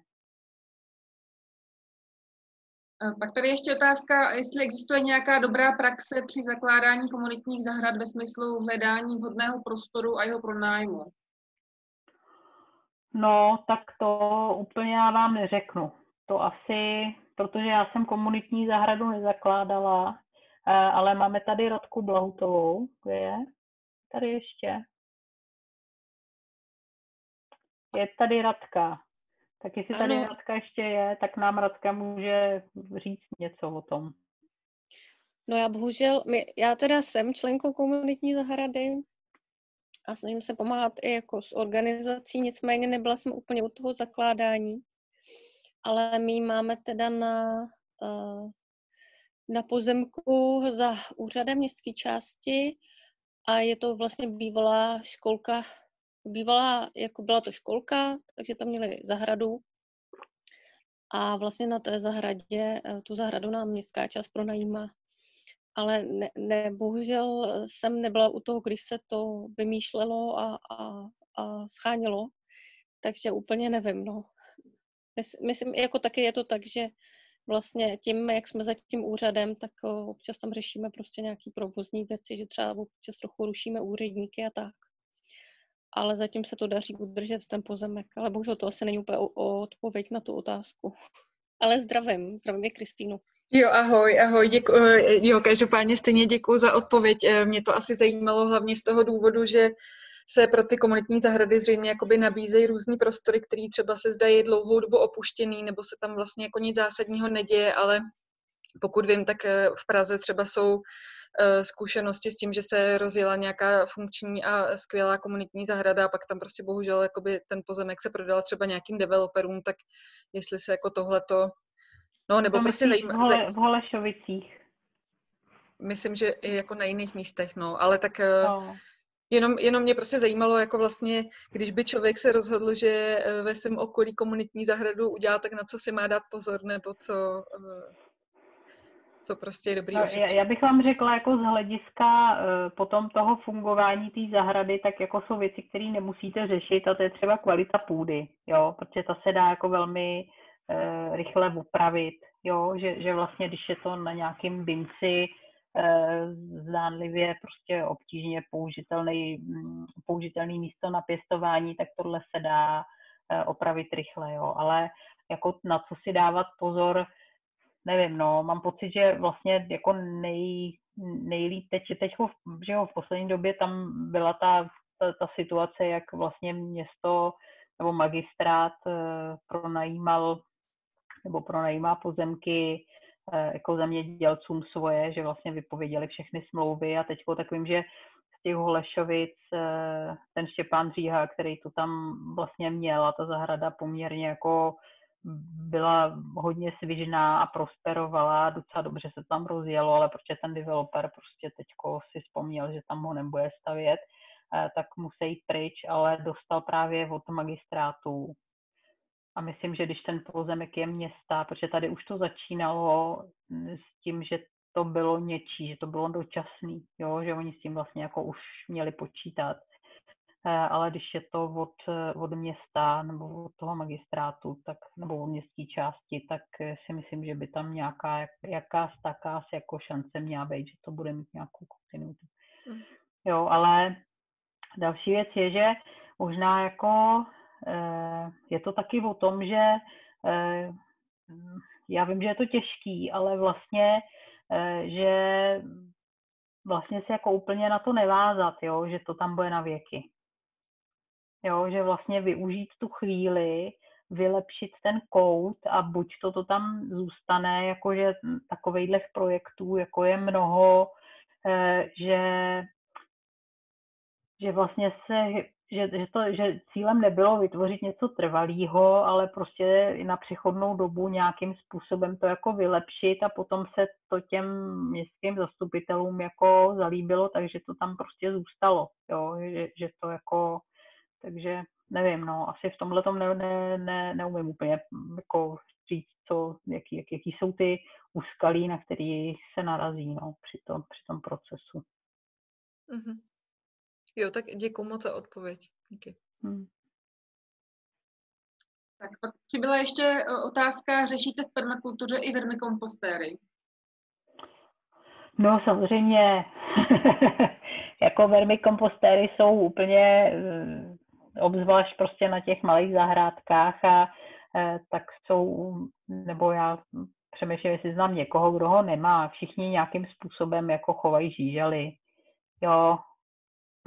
Pak tady ještě otázka, jestli existuje nějaká dobrá praxe při zakládání komunitních zahrad ve smyslu hledání vhodného prostoru a jeho pronájmu. No, tak to úplně já vám neřeknu. To asi, protože já jsem komunitní zahradu nezakládala, ale máme tady Radku Blahutovou, kde je? Tady ještě. Je tady Radka. Tak jestli tady Radka ještě je, tak nám Radka může říct něco o tom. No já bohužel, já teda jsem členkou komunitní zahrady a snažím se pomáhat i jako s organizací, nicméně nebyla jsem úplně u toho zakládání, ale my máme teda na pozemku za úřadem městské části a je to vlastně bývalá školka, jako byla to školka, takže tam měli zahradu a vlastně na té zahradě, tu zahradu nám městská část pronajímá. Ale bohužel jsem nebyla u toho, když se to vymýšlelo a schánělo, takže úplně nevím, no. Myslím, jako taky je to tak, že vlastně tím, jak jsme za tím úřadem, tak občas tam řešíme prostě nějaký provozní věci, že třeba občas trochu rušíme úředníky a tak. Ale zatím se to daří udržet ten pozemek, ale bohužel to asi není úplně odpověď na tu otázku. Ale zdravím je Kristýnu. Jo, ahoj, děkuji. Každopádně stejně děkuji za odpověď. Mě to asi zajímalo hlavně z toho důvodu, že se pro ty komunitní zahrady zřejmě jakoby nabízejí různý prostory, které třeba se zdají dlouhou dobu opuštěný, nebo se tam vlastně jako nic zásadního neděje, ale pokud vím, tak v Praze třeba jsou zkušenosti s tím, že se rozjela nějaká funkční a skvělá komunitní zahrada a pak tam prostě bohužel jakoby ten pozemek se prodal třeba nějakým developerům, tak jestli se jako tohleto, no nebo to prostě v Holešovicích. Myslím, že i jako na jiných místech, no, ale tak jenom mě prostě zajímalo, jako vlastně, když by člověk se rozhodl, že ve svém okolí komunitní zahradu udělá, tak na co si má dát pozor, nebo co prostě je dobrý ošetřit. Já bych vám řekla, jako z hlediska potom toho fungování té zahrady, tak jako jsou věci, které nemusíte řešit, a to je třeba kvalita půdy, jo, protože ta se dá jako velmi rychle upravit, jo, že vlastně, když je to na nějakým binci zdánlivě prostě obtížně použitelný místo na pěstování, tak tohle se dá opravit rychle, jo, ale jako na co si dávat pozor, nevím, no, mám pocit, že vlastně jako nejlíp že v poslední době tam byla ta situace, jak vlastně město nebo magistrát pronajímá pozemky jako zemědělcům svoje, že vlastně vypověděli všechny smlouvy a teďko tak vím, že z těch Holešovic ten Štěpán Říha, který to tam vlastně měl, a ta zahrada poměrně jako byla hodně svižná a prosperovala, docela dobře se tam rozjelo, ale protože ten developer prostě teďko si vzpomněl, že tam ho nebude stavět, tak musí jít pryč, ale dostal právě od magistrátu A myslím, že když ten pozemek je města, protože tady už to začínalo s tím, že to bylo něčí, že to bylo dočasný, jo, že oni s tím vlastně jako už měli počítat. Ale když je to od města nebo od toho magistrátu, tak, nebo od městské části, tak si myslím, že by tam nějaká taká jako šance měla být, že to bude mít nějakou kontinuitu. Jo, ale další věc je, že možná jako je to taky o tom, že já vím, že je to těžký, ale vlastně, že vlastně se jako úplně na to nevázat, jo, že to tam bude na věky. Jo, že vlastně využít tu chvíli, vylepšit ten kód a buď to tam zůstane, jakože takovejhle projektů, jako je mnoho, že vlastně že cílem nebylo vytvořit něco trvalého, ale prostě na přechodnou dobu nějakým způsobem to jako vylepšit a potom se to těm městským zastupitelům jako zalíbilo, takže to tam prostě zůstalo, jo, že to jako, takže nevím, no, asi v tomhle tom neumím úplně jako říct, jaký jsou ty úskalí, na který se narazí, no, při tom procesu. Mm-hmm. Jo, tak děkuju moc za odpověď. Díky. Tak pak přibyla ještě otázka, řešíte v permakultuře i vermikompostéry? No samozřejmě, jako vermikompostéry jsou úplně, obzvlášť prostě na těch malých zahrádkách a tak jsou, nebo já přemýšlím, jestli znám někoho, kdo ho nemá, všichni nějakým způsobem jako chovají žížaly. Jo,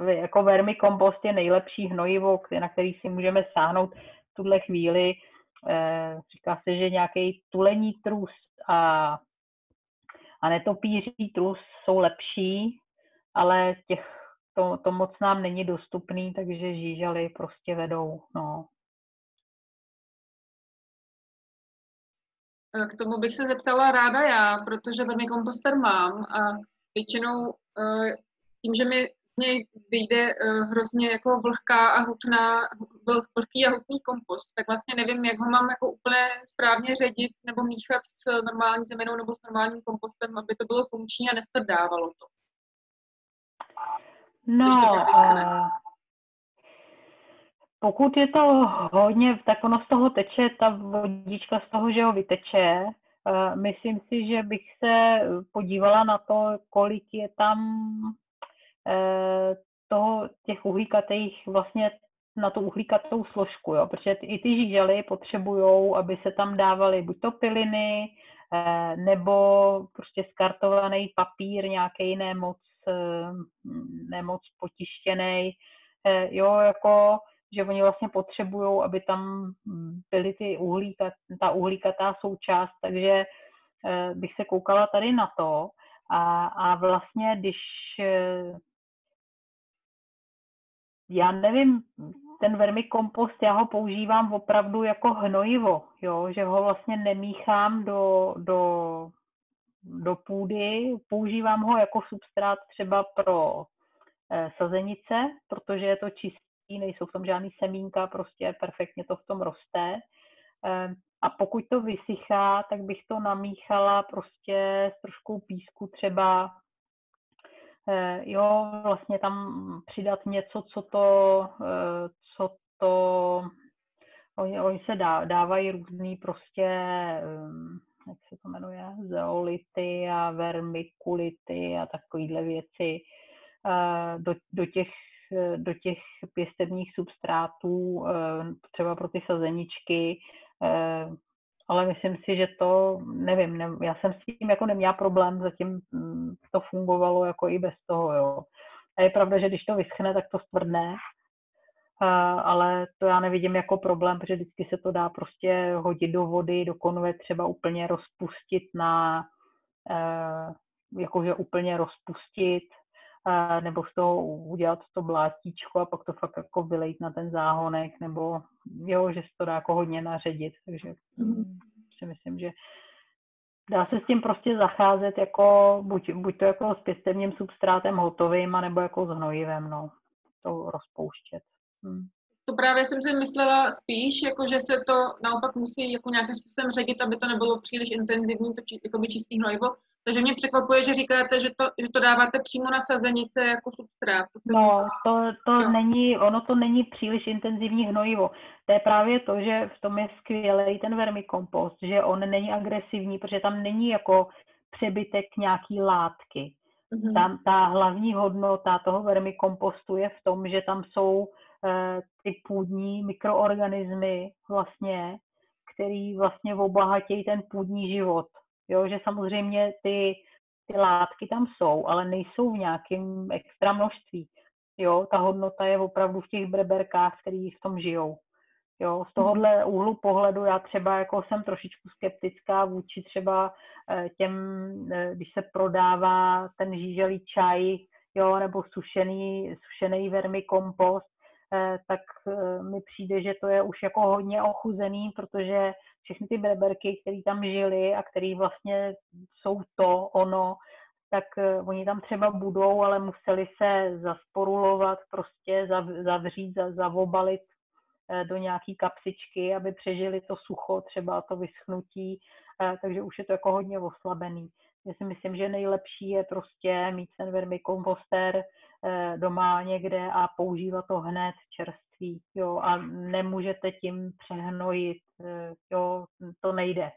jako vermikompost je nejlepší hnojivo, na který si můžeme sáhnout v tuhle chvíli. Říká se, že nějaký tulení trus a netopíří trus jsou lepší, ale to moc nám není dostupný, takže žížaly prostě vedou. No. K tomu bych se zeptala ráda já, protože vermikomposter mám a většinou tím, že mi z něj vyjde hrozně jako vlhký a hutný kompost, tak vlastně nevím, jak ho mám jako úplně správně ředit nebo míchat s normální zeminou nebo s normálním kompostem, aby to bylo funkční a nestrdávalo to. No, pokud je to hodně, tak ono z toho teče, ta vodička z toho, že ho vyteče. Myslím si, že bych se podívala na to, kolik je tam těch uhlíkatých vlastně na tu uhlíkatou složku, jo? Protože i ty žížaly potřebují, aby se tam dávaly buď to piliny, nebo prostě skartovaný papír, nějaký nemoc potištěný, jo, jako, že oni vlastně potřebují, aby tam byly ta uhlíkatá součást, takže bych se koukala tady na to a vlastně, když já nevím, ten vermikompost, já ho používám opravdu jako hnojivo, jo, že ho vlastně nemíchám do půdy, používám ho jako substrát třeba pro sazenice, protože je to čistý, nejsou v tom žádný semínka, prostě perfektně to v tom roste. A pokud to vysychá, tak bych to namíchala prostě s troškou písku třeba, jo, vlastně tam přidat něco, oni se dávají různý prostě, jak se to jmenuje, zeolity a vermikulity a takovýhle věci do těch pěstebních substrátů, třeba pro ty sazeničky, ale myslím si, že to, nevím, já jsem s tím jako neměla problém, zatím to fungovalo jako i bez toho, jo. A je pravda, že když to vyschne, tak to stvrdne, ale to já nevidím jako problém, protože vždycky se to dá prostě hodit do vody, do konve, třeba úplně rozpustit jakože úplně rozpustit, nebo z toho udělat to blátíčko a pak to fakt jako vylejt na ten záhonek, nebo jo, že se to dá jako hodně naředit, takže si myslím, že dá se s tím prostě zacházet jako, buď to jako s pěstebním substrátem hotovým, anebo jako s hnojivem, no, to rozpouštět. To právě jsem si myslela spíš, jako že se to naopak musí jako nějakým způsobem ředit, aby to nebylo příliš intenzivní, to jakoby čistý hnojivo. Takže mě překvapuje, že říkáte, že to dáváte přímo na sazenice jako substrát. No, ono to není příliš intenzivní hnojivo. To je právě to, že v tom je skvělý ten vermikompost, že on není agresivní, protože tam není jako přebytek nějaký látky. Tam ta hlavní hodnota toho vermikompostu je v tom, že tam jsou ty půdní mikroorganismy vlastně, který vlastně obohatějí ten půdní život. Jo, že samozřejmě ty látky tam jsou, ale nejsou v nějakém extra množství. Jo, ta hodnota je opravdu v těch breberkách, který v tom žijou. Jo, z tohohle úhlu pohledu já třeba jako jsem trošičku skeptická vůči třeba těm, když se prodává ten žíželý čaj, jo, nebo sušený vermikompost, tak mi přijde, že to je už jako hodně ochuzený, protože všechny ty breberky, které tam žily a které vlastně jsou ono, tak oni tam třeba budou, ale museli se zasporulovat, prostě zavřít, zavobalit do nějaký kapsičky, aby přežili to sucho, třeba to vyschnutí, takže už je to jako hodně oslabený. Já si myslím, že nejlepší je prostě mít ten vermikomposter doma někde a používat to hned čerství, jo, a nemůžete tím přehnojit, jo, to nejde.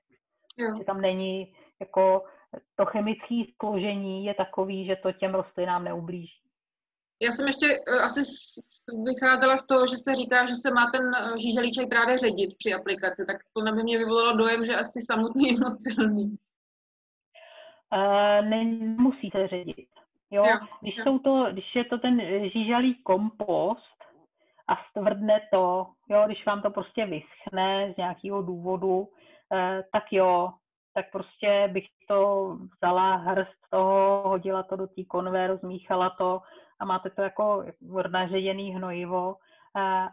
Že tam není, jako to chemické složení je takový, že to těm rostlinám neublíží. Já jsem ještě asi vycházela z toho, že se říká, že se má ten žíželí čaj právě ředit při aplikaci, tak to na mě vyvolalo dojem, že asi samotný je moc silný. Nemusí se ředit. Jo? Když je to ten žížalý kompost a stvrdne to, jo, když vám to prostě vyschne z nějakého důvodu, tak jo, tak prostě bych to vzala hrst toho, hodila to do té konve, rozmíchala to a máte to jako naředěný hnojivo,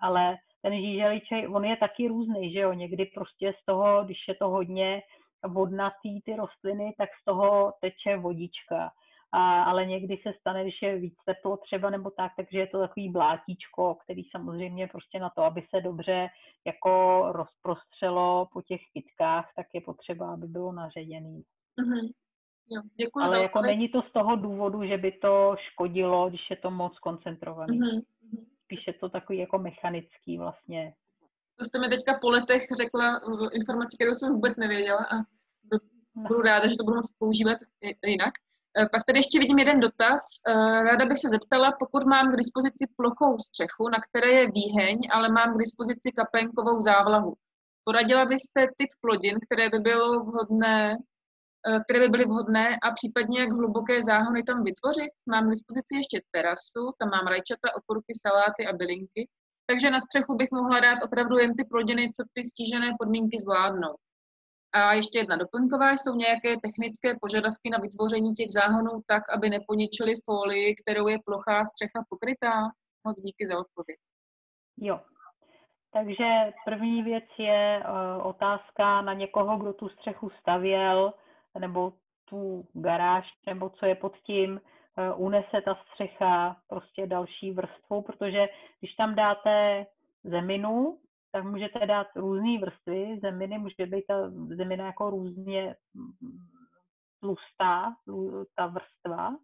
ale ten žíželý čaj, on je taky různý, že jo, někdy prostě z toho, když je to hodně vodnatý ty rostliny, tak z toho teče vodička. Ale někdy se stane, když je víc teplo třeba nebo tak, takže je to takový blátíčko, který samozřejmě prostě na to, aby se dobře jako rozprostřelo po těch kytkách, tak je potřeba, aby bylo naředěný. Mm-hmm. Jo, děkuji. Ale jako není to z toho důvodu, že by to škodilo, když je to moc koncentrovaný. Mm-hmm. Spíš je to takový jako mechanický vlastně. To jste mi teďka po letech řekla informaci, kterou jsem vůbec nevěděla a budu ráda, že to budu moct používat jinak. Pak tady ještě vidím jeden dotaz. Ráda bych se zeptala, pokud mám k dispozici plochou střechu, na které je výheň, ale mám k dispozici kapénkovou závlahu. Poradila byste typ plodin, které by byly vhodné a případně jak hluboké záhony tam vytvořit? Mám k dispozici ještě terasu, tam mám rajčata, okurky, saláty a bylinky, takže na střechu bych mohla dát opravdu jen ty plodiny, co ty stížené podmínky zvládnou. A ještě jedna doplňková, jsou nějaké technické požadavky na vytvoření těch záhonů tak, aby neponičily folii, kterou je plochá střecha pokrytá? Moc díky za odpověď. Jo. Takže první věc je otázka na někoho, kdo tu střechu stavěl, nebo tu garáž, nebo co je pod tím, unese ta střecha prostě další vrstvou, protože když tam dáte zeminu, tak můžete dát různé vrstvy zeminy, může být ta zemina jako různě tlustá, ta vrstva,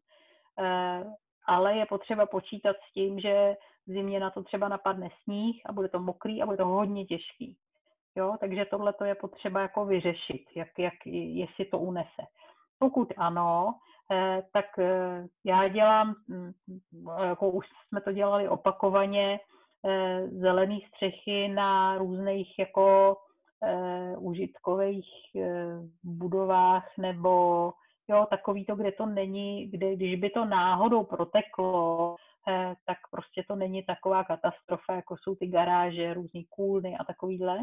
ale je potřeba počítat s tím, že v zimě na to třeba napadne sníh a bude to mokrý a bude to hodně těžký. Jo, takže tohle je potřeba jako vyřešit, jestli to unese. Pokud ano, tak já dělám, jako už jsme to dělali opakovaně, zelený střechy na různých jako užitkových budovách nebo jo, takový to, kde to není, když by to náhodou proteklo, tak prostě to není taková katastrofa, jako jsou ty garáže, různý kůlny a takovýhle.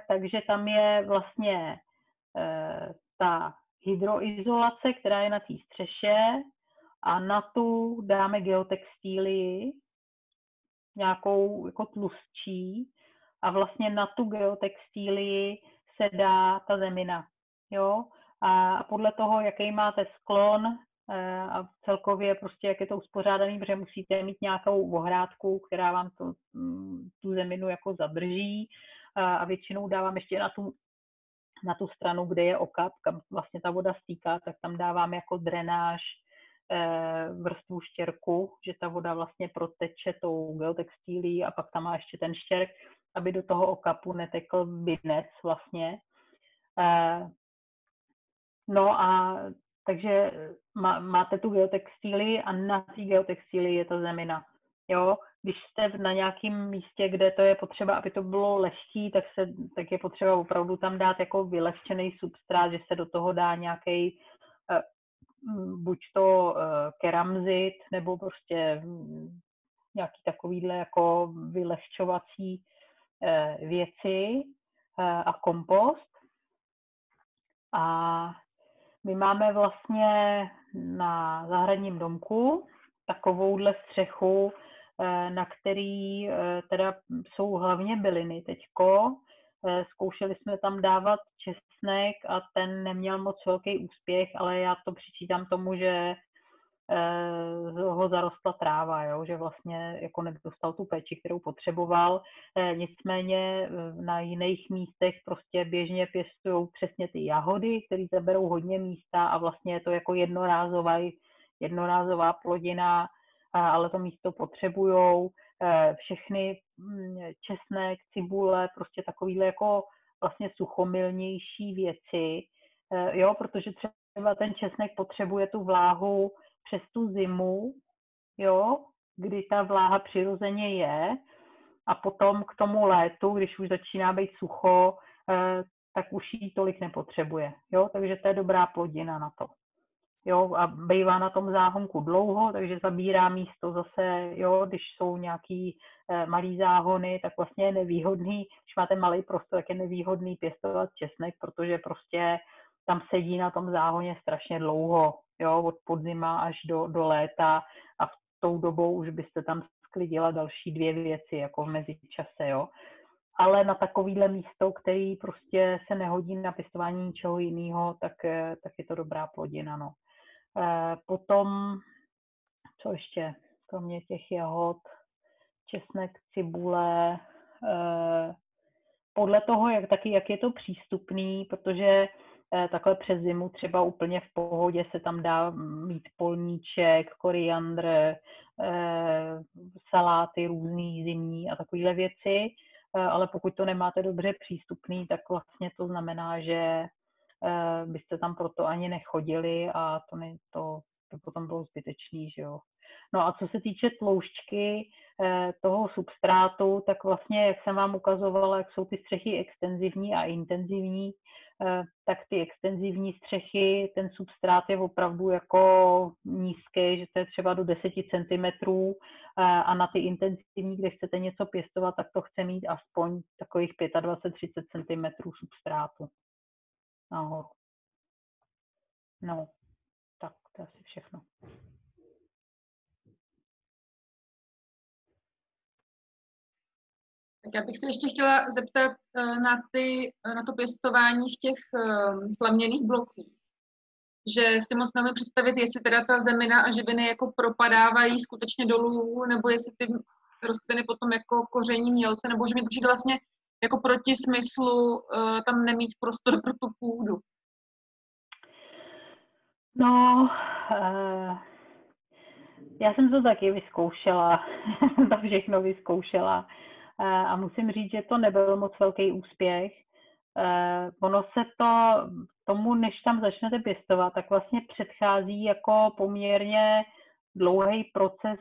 Takže tam je vlastně ta hydroizolace, která je na té střeše a na tu dáme geotextílii, nějakou jako tlustší a vlastně na tu geotextílii se dá ta zemina. Jo? A podle toho, jaký máte sklon a celkově prostě, jak je to uspořádaný, protože musíte mít nějakou ohrádku, která vám tu zeminu jako zadrží a většinou dávám ještě na tu stranu, kde je okap, kam vlastně ta voda stýká, tak tam dávám jako drenáž vrstvu štěrku, že ta voda vlastně proteče tou geotextílií a pak tam má ještě ten štěrk, aby do toho okapu netekl vinec vlastně. No a takže máte tu geotextílii a na té geotextílii je ta zemina. Jo? Když jste na nějakém místě, kde to je potřeba, aby to bylo lehký, tak je potřeba opravdu tam dát jako vylehčený substrát, že se do toho dá nějaký buď to keramzit, nebo prostě nějaký takovýhle jako vylehčovací věci a kompost. A my máme vlastně na zahradním domku takovouhle střechu, na který teda jsou hlavně byliny teďko. Zkoušeli jsme tam dávat česnek a ten neměl moc velký úspěch, ale já to přičítám tomu, že ho zarostla tráva, jo? Že vlastně jako nedostal tu péči, kterou potřeboval. Nicméně na jiných místech prostě běžně pěstují přesně ty jahody, které zaberou hodně místa a vlastně je to jako jednorázová plodina, ale to místo potřebujou. Všechny česnek, cibule, prostě takovýhle jako vlastně suchomilnější věci, jo, protože třeba ten česnek potřebuje tu vláhu přes tu zimu, jo, kdy ta vláha přirozeně je, a potom k tomu létu, když už začíná být sucho, tak už ji tolik nepotřebuje, jo, takže to je dobrá plodina na to. Jo, a bývá na tom záhonku dlouho, takže zabírá místo zase, jo, když jsou nějaký malý záhony, tak vlastně je nevýhodný, když máte malý prostor, tak je nevýhodný pěstovat česnek, protože prostě tam sedí na tom záhoně strašně dlouho, jo, od podzima až do léta a v tou dobou už byste tam sklidila další 2 věci, jako v mezičase, jo. Ale na takovýhle místo, který prostě se nehodí na pěstování ničeho jiného, tak je to dobrá plodina, no. Potom, co ještě, kromě těch jahod, česnek, cibule, podle toho, jak je to přístupný, protože takhle přes zimu třeba úplně v pohodě se tam dá mít polníček, koriandr, saláty různý zimní a takovéhle věci, ale pokud to nemáte dobře přístupný, tak vlastně to znamená, že byste tam proto ani nechodili a to potom bylo zbytečný, že jo. No a co se týče tloušťky toho substrátu, tak vlastně, jak jsem vám ukazovala, jak jsou ty střechy extenzivní a intenzivní, tak ty extenzivní střechy, ten substrát je opravdu jako nízký, že to je třeba do 10 cm a na ty intenzivní, kde chcete něco pěstovat, tak to chce mít aspoň takových 25-30 cm substrátu nahoru. No, tak to je asi všechno. Tak já bych se ještě chtěla zeptat na to pěstování v těch slaměných blocích. Že si moc nevím představit, jestli teda ta zemina a živiny jako propadávají skutečně dolů, nebo jestli ty rostliny potom jako koření mělce, nebo že mi to přijde vlastně jako proti smyslu tam nemít prostor pro tu půdu. No, já jsem to taky vyzkoušela, to všechno vyzkoušela a musím říct, že to nebyl moc velký úspěch. Ono se tomu, než tam začnete pěstovat, tak vlastně předchází jako poměrně dlouhý proces,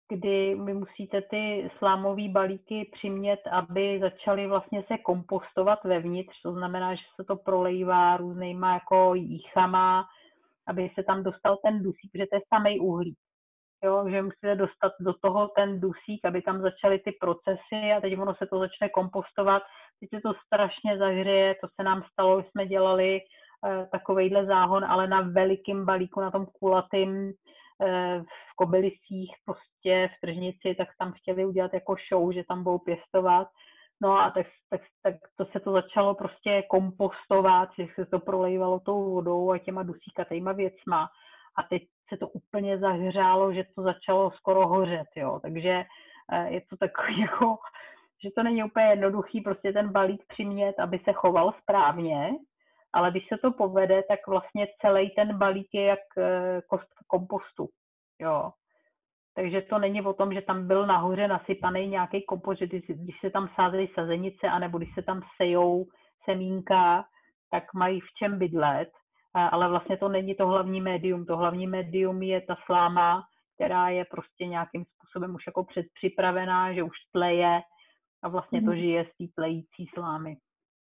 kdy vy musíte ty slámové balíky přimět, aby začaly vlastně se kompostovat vevnitř, to znamená, že se to prolejvá různýma jako jíchama, aby se tam dostal ten dusík, protože to je samej uhlík. Jo, že musíte dostat do toho ten dusík, aby tam začaly ty procesy a teď ono se to začne kompostovat. Teď se to strašně zahřeje, to se nám stalo, že jsme dělali takovejhle záhon, ale na velikém balíku, na tom kulatým v Kobylisích, prostě v tržnici, tak tam chtěli udělat jako show, že tam budou pěstovat. No a tak to se to začalo prostě kompostovat, že se to prolejvalo tou vodou a těma dusíkatejma věcma. A teď se to úplně zahřálo, že to začalo skoro hořet, jo. Takže je to takový jako, že to není úplně jednoduchý prostě ten balík přimět, aby se choval správně, ale když se to povede, tak vlastně celý ten balík je jak kostka kompostu, jo. Takže to není o tom, že tam byl nahoře nasypaný nějaký kompost, že když se tam sázely sazenice, anebo když se tam sejou semínka, tak mají v čem bydlet, ale vlastně to není to hlavní médium. To hlavní médium je ta sláma, která je prostě nějakým způsobem už jako předpřipravená, že už tleje a vlastně to žije z té tlející slámy.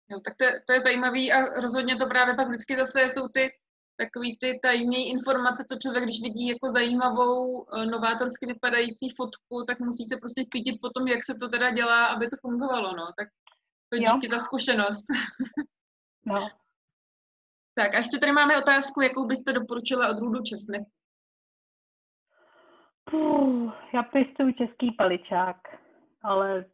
Jo, tak to je zajímavý a rozhodně to právě pak vždycky zase jsou ty takový ty tajné informace, co člověk, když vidí jako zajímavou, novátorsky vypadající fotku, tak musí se prostě chytit po tom, jak se to teda dělá, aby to fungovalo, no. Tak to díky za zkušenost. No. Tak a ještě tady máme otázku, jakou byste doporučila odrůdu česneku? Já pěstuju český paličák, ale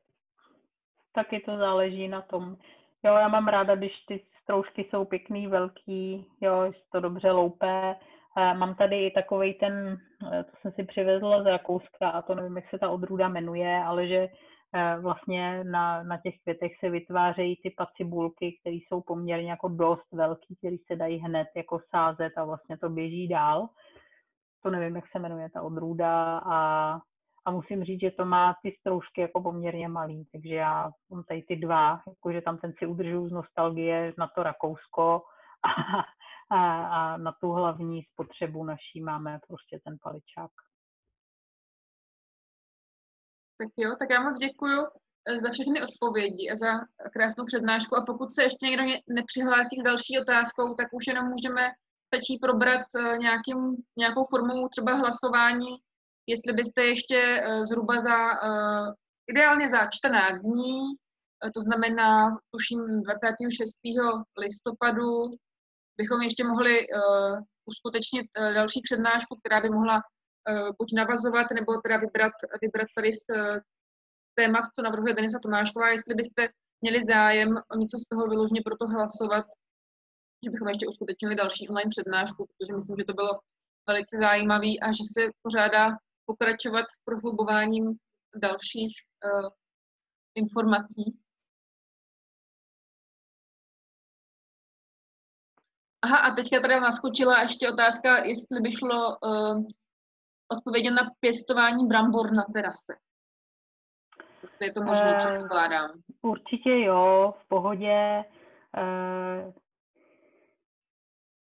taky to záleží na tom. Jo, já mám ráda, když ty stroužky jsou pěkný, velký, jo, že to dobře loupé. Mám tady i takovej ten, to jsem si přivezla z Rakouska, a to nevím, jak se ta odrůda jmenuje, ale že vlastně na těch květech se vytvářejí ty pacibulky, které jsou poměrně jako dost velký, které se dají hned jako sázet a vlastně to běží dál. To nevím, jak se jmenuje ta odrůda a musím říct, že to má ty stroužky jako poměrně malý, takže já mám tady ty dva, jakože tam ten si udržuju z nostalgie na to Rakousko a na tu hlavní spotřebu naší máme prostě ten paličák. Tak jo, tak já moc děkuju za všechny odpovědi a za krásnou přednášku a pokud se ještě někdo nepřihlásí s další otázkou, tak už jenom stačí probrat nějakou formou třeba hlasování, jestli byste ještě zhruba ideálně za 14 dní, to znamená, tuším 26. listopadu, bychom ještě mohli uskutečnit další přednášku, která by mohla buď navazovat, nebo teda vybrat tady z témat, co navrhuje Denisa Tomášková, jestli byste měli zájem o něco z toho vyloženě pro to hlasovat, že bychom ještě uskutečnili další online přednášku, protože myslím, že to bylo velice zajímavý a že se pořádá pokračovat v prohlubováním dalších informací. Aha, a teďka tady naskočila ještě otázka, jestli by šlo odpovědět na pěstování brambor na terase. Jestli je to možné, předpokládám. Určitě jo, v pohodě.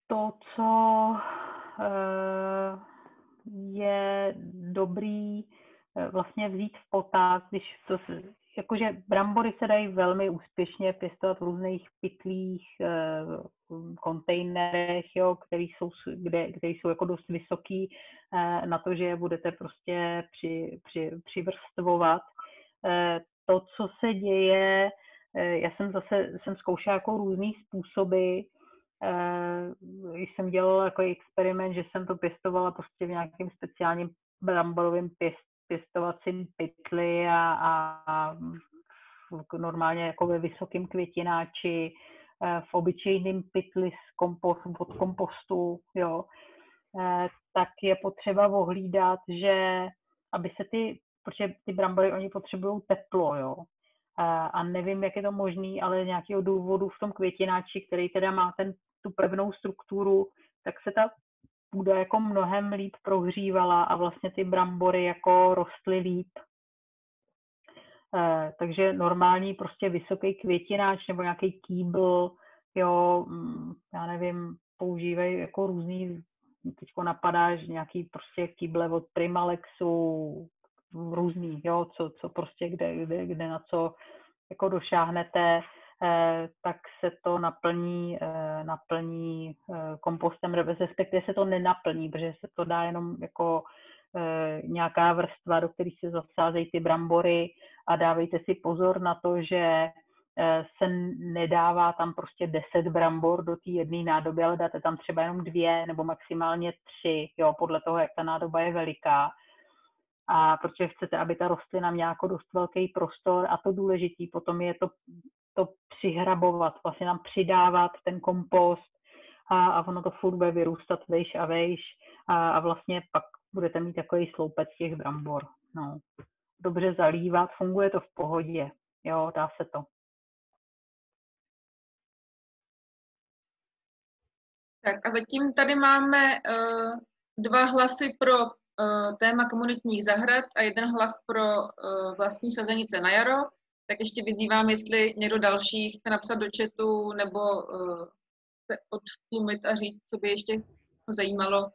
To, co je dobrý vlastně vzít v potaz, když to, jakože brambory se dají velmi úspěšně pěstovat v různých pytlích, kontejnerech, jo, které jsou jako dost vysoký na to, že je budete prostě přivrstvovat. To, co se děje, já jsem zkoušela jako různý způsoby. Jsem dělala jako experiment, že jsem to pěstovala prostě v nějakém speciálním bramborovém pěstovacím pytli a normálně jako ve vysokém květináči, v obyčejném pytli od kompostu, jo. Tak je potřeba ohlídat, že aby se protože ty brambory, oni potřebují teplo, jo. A nevím, jak je to možný, ale z nějakého důvodu v tom květináči, který teda má tu pevnou strukturu, tak se ta půda jako mnohem líp prohřívala a vlastně ty brambory jako rostly líp. Takže normální prostě vysoký květináč nebo nějaký kýbl, jo, já nevím, používají jako různý, teďko napadá, že nějaký prostě kýble od Primalexu, různý, jo, co prostě kde na co jako došáhnete, tak se to naplní kompostem, respektive se to nenaplní, protože se to dá jenom jako nějaká vrstva, do které se zasázejí ty brambory a dávejte si pozor na to, že se nedává tam prostě 10 brambor do té jedné nádoby, ale dáte tam třeba jenom 2 nebo maximálně 3, jo, podle toho, jak ta nádoba je veliká. a protože chcete, aby ta rostlina měla jako dost velký prostor a to důležitý potom je to přihrabovat, vlastně tam přidávat ten kompost a ono to furt bude vyrůstat vejš a vejš a vlastně pak budete mít takový sloupec těch brambor. No. Dobře zalívat, funguje to v pohodě, jo, dá se to. Tak a zatím tady máme 2 hlasy pro téma komunitních zahrad a 1 hlas pro vlastní sazenice na jaro. Tak ještě vyzývám, jestli někdo další chce napsat do chatu nebo se odtlumit a říct, co by ještě zajímalo.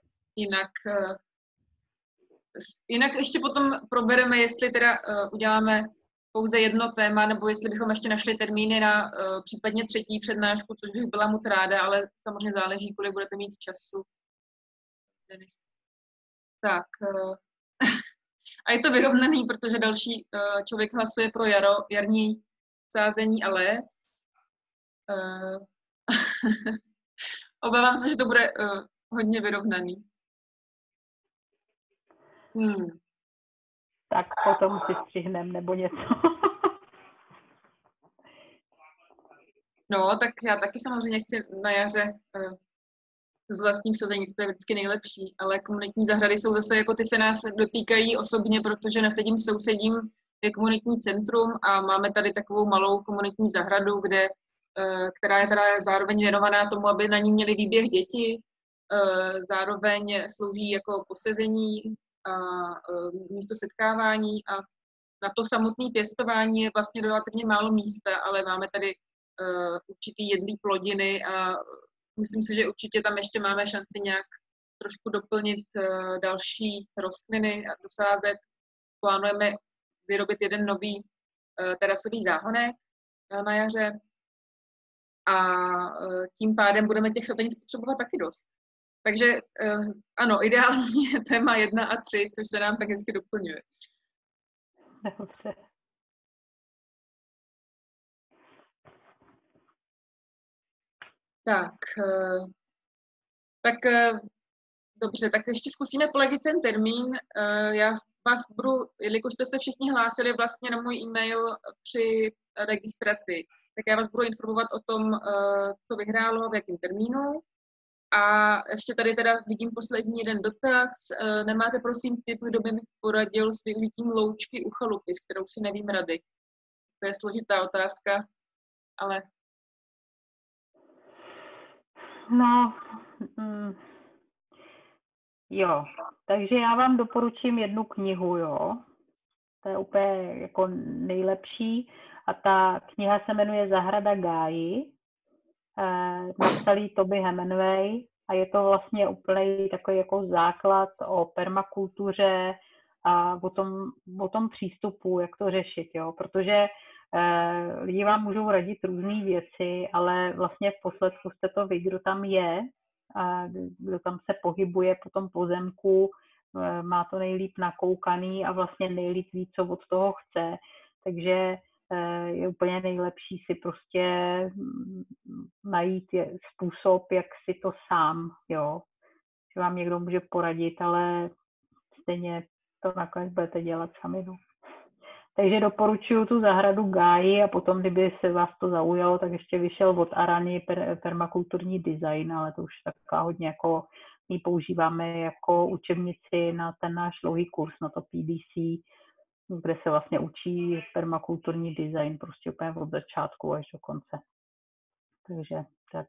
Jinak ještě potom probereme, jestli teda uděláme pouze jedno téma, nebo jestli bychom ještě našli termíny na případně 3. přednášku, což bych byla moc ráda, ale samozřejmě záleží, kolik budete mít času. Denis. Tak. A je to vyrovnaný, protože další člověk hlasuje pro jarní sázení a les. Obávám se, že to bude hodně vyrovnaný. Tak potom si střihnem nebo něco. No, tak já taky samozřejmě chci na jaře z vlastních sazenic, to je vždycky nejlepší, ale komunitní zahrady jsou zase, jako ty se nás dotýkají osobně, protože nasedím sousedím je komunitní centrum a máme tady takovou malou komunitní zahradu, která je teda zároveň věnovaná tomu, aby na ní měli výběh děti, zároveň slouží jako posezení a místo setkávání a na to samotné pěstování je vlastně relativně málo místa, ale máme tady určitý jedlý plodiny a myslím si, že určitě tam ještě máme šanci nějak trošku doplnit další rostliny a dosázet. Plánujeme vyrobit 1 nový terasový záhonek na jaře a tím pádem budeme těch sazenic potřebovat taky dost. Takže ano, ideální je téma 1 a 3, což se nám tak hezky doplňuje. Dobře. Tak dobře, tak ještě zkusíme polegit ten termín. Já vás budu, jelikož jste se všichni hlásili vlastně na můj e-mail při registraci, tak já vás budu informovat o tom, co vyhrálo, v jakém termínu. A ještě tady teda vidím poslední jeden dotaz. Nemáte prosím tip, kdo by mi poradil s využitím loučky u chalupy, s kterou si nevím rady? To je složitá otázka, ale... No, jo, takže já vám doporučím 1 knihu, jo. To je úplně jako nejlepší. A ta kniha se jmenuje Zahrada Gáji. Napsal ji Toby Hemingway a je to vlastně úplně takový jako základ o permakultuře a o tom přístupu, jak to řešit, jo. Protože lidi vám můžou radit různé věci, ale vlastně v posledku jste to vy, kdo tam je, a kdo tam se pohybuje po tom pozemku, má to nejlíp nakoukaný a vlastně nejlíp ví, co od toho chce. Takže je úplně nejlepší si prostě najít způsob, jak si to sám, jo. Že vám někdo může poradit, ale stejně to nakonec budete dělat sami, no. Takže doporučuji tu zahradu Gáji a potom, kdyby se vás to zaujalo, tak ještě vyšel od Arany permakulturní design, ale to už taková hodně jako my používáme jako učebnici na ten náš dlouhý kurz, na to PDC, kde se vlastně učí permakulturní design prostě úplně od začátku až do konce. Takže to je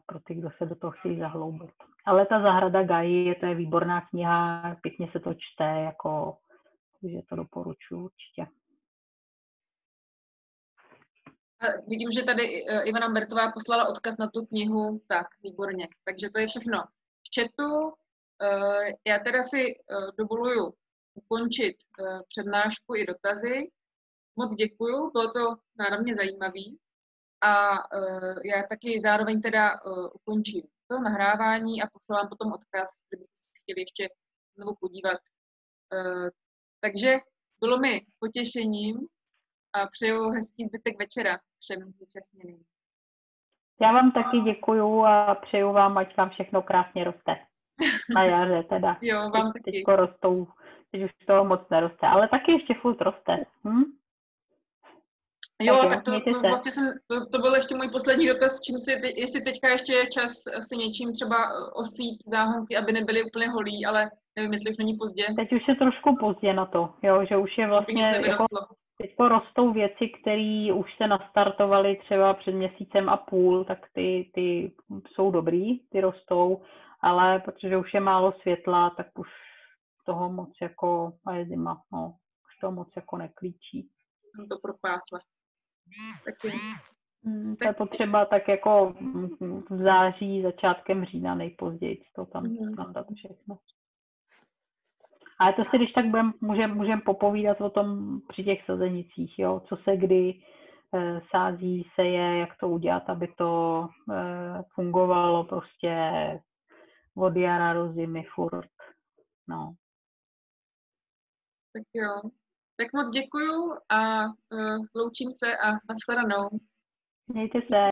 pro ty, kdo se do toho chtějí zahloubit. Ale ta zahrada Gáji, to je výborná kniha, pěkně se to čte, jako, takže to doporučuji určitě. A vidím, že tady Ivana Bertová poslala odkaz na tu knihu, tak výborně. Takže to je všechno v chatu. Já teda si dovoluju ukončit přednášku i dotazy. Moc děkuju, bylo to náramně zajímavý. A já taky zároveň teda ukončím to nahrávání a pošlám potom odkaz, kdybyste se chtěli ještě znovu podívat. Takže bylo mi potěšením a přeju hezký zbytek večera všem zúčastněným. Já vám taky děkuju a přeju vám, ať vám všechno krásně roste. Na jaře teda. Jo, vám taky. Teďko rostou teď už toho moc neroste, ale taky ještě furt roste. Jo, Tak jo, tak mějte to se. vlastně to byl ještě můj poslední dotaz, jestli teďka ještě je čas si něčím třeba osít záhonky, aby nebyly úplně holí, ale nevím, jestli už není pozdě, Teď už je trošku pozdě na to, jo, že už je aby nic vlastně, jako nevyrostlo. teďko rostou věci, které už se nastartovaly třeba před měsícem a půl, tak ty jsou dobrý, ty rostou, ale protože už je málo světla, tak už toho moc jako, a je zima, no, už toho moc jako neklíčí. Jsem to propásla. Taky. To je potřeba tak jako v září, začátkem října nejpozději to tam dát všechno. Ale to si když tak můžem popovídat o tom při těch sazenicích, jo? Co se kdy sází, seje, jak to udělat, aby to fungovalo prostě od jara do zimy furt. No. Tak jo. Tak moc děkuju a loučím se a nashledanou. Mějte se.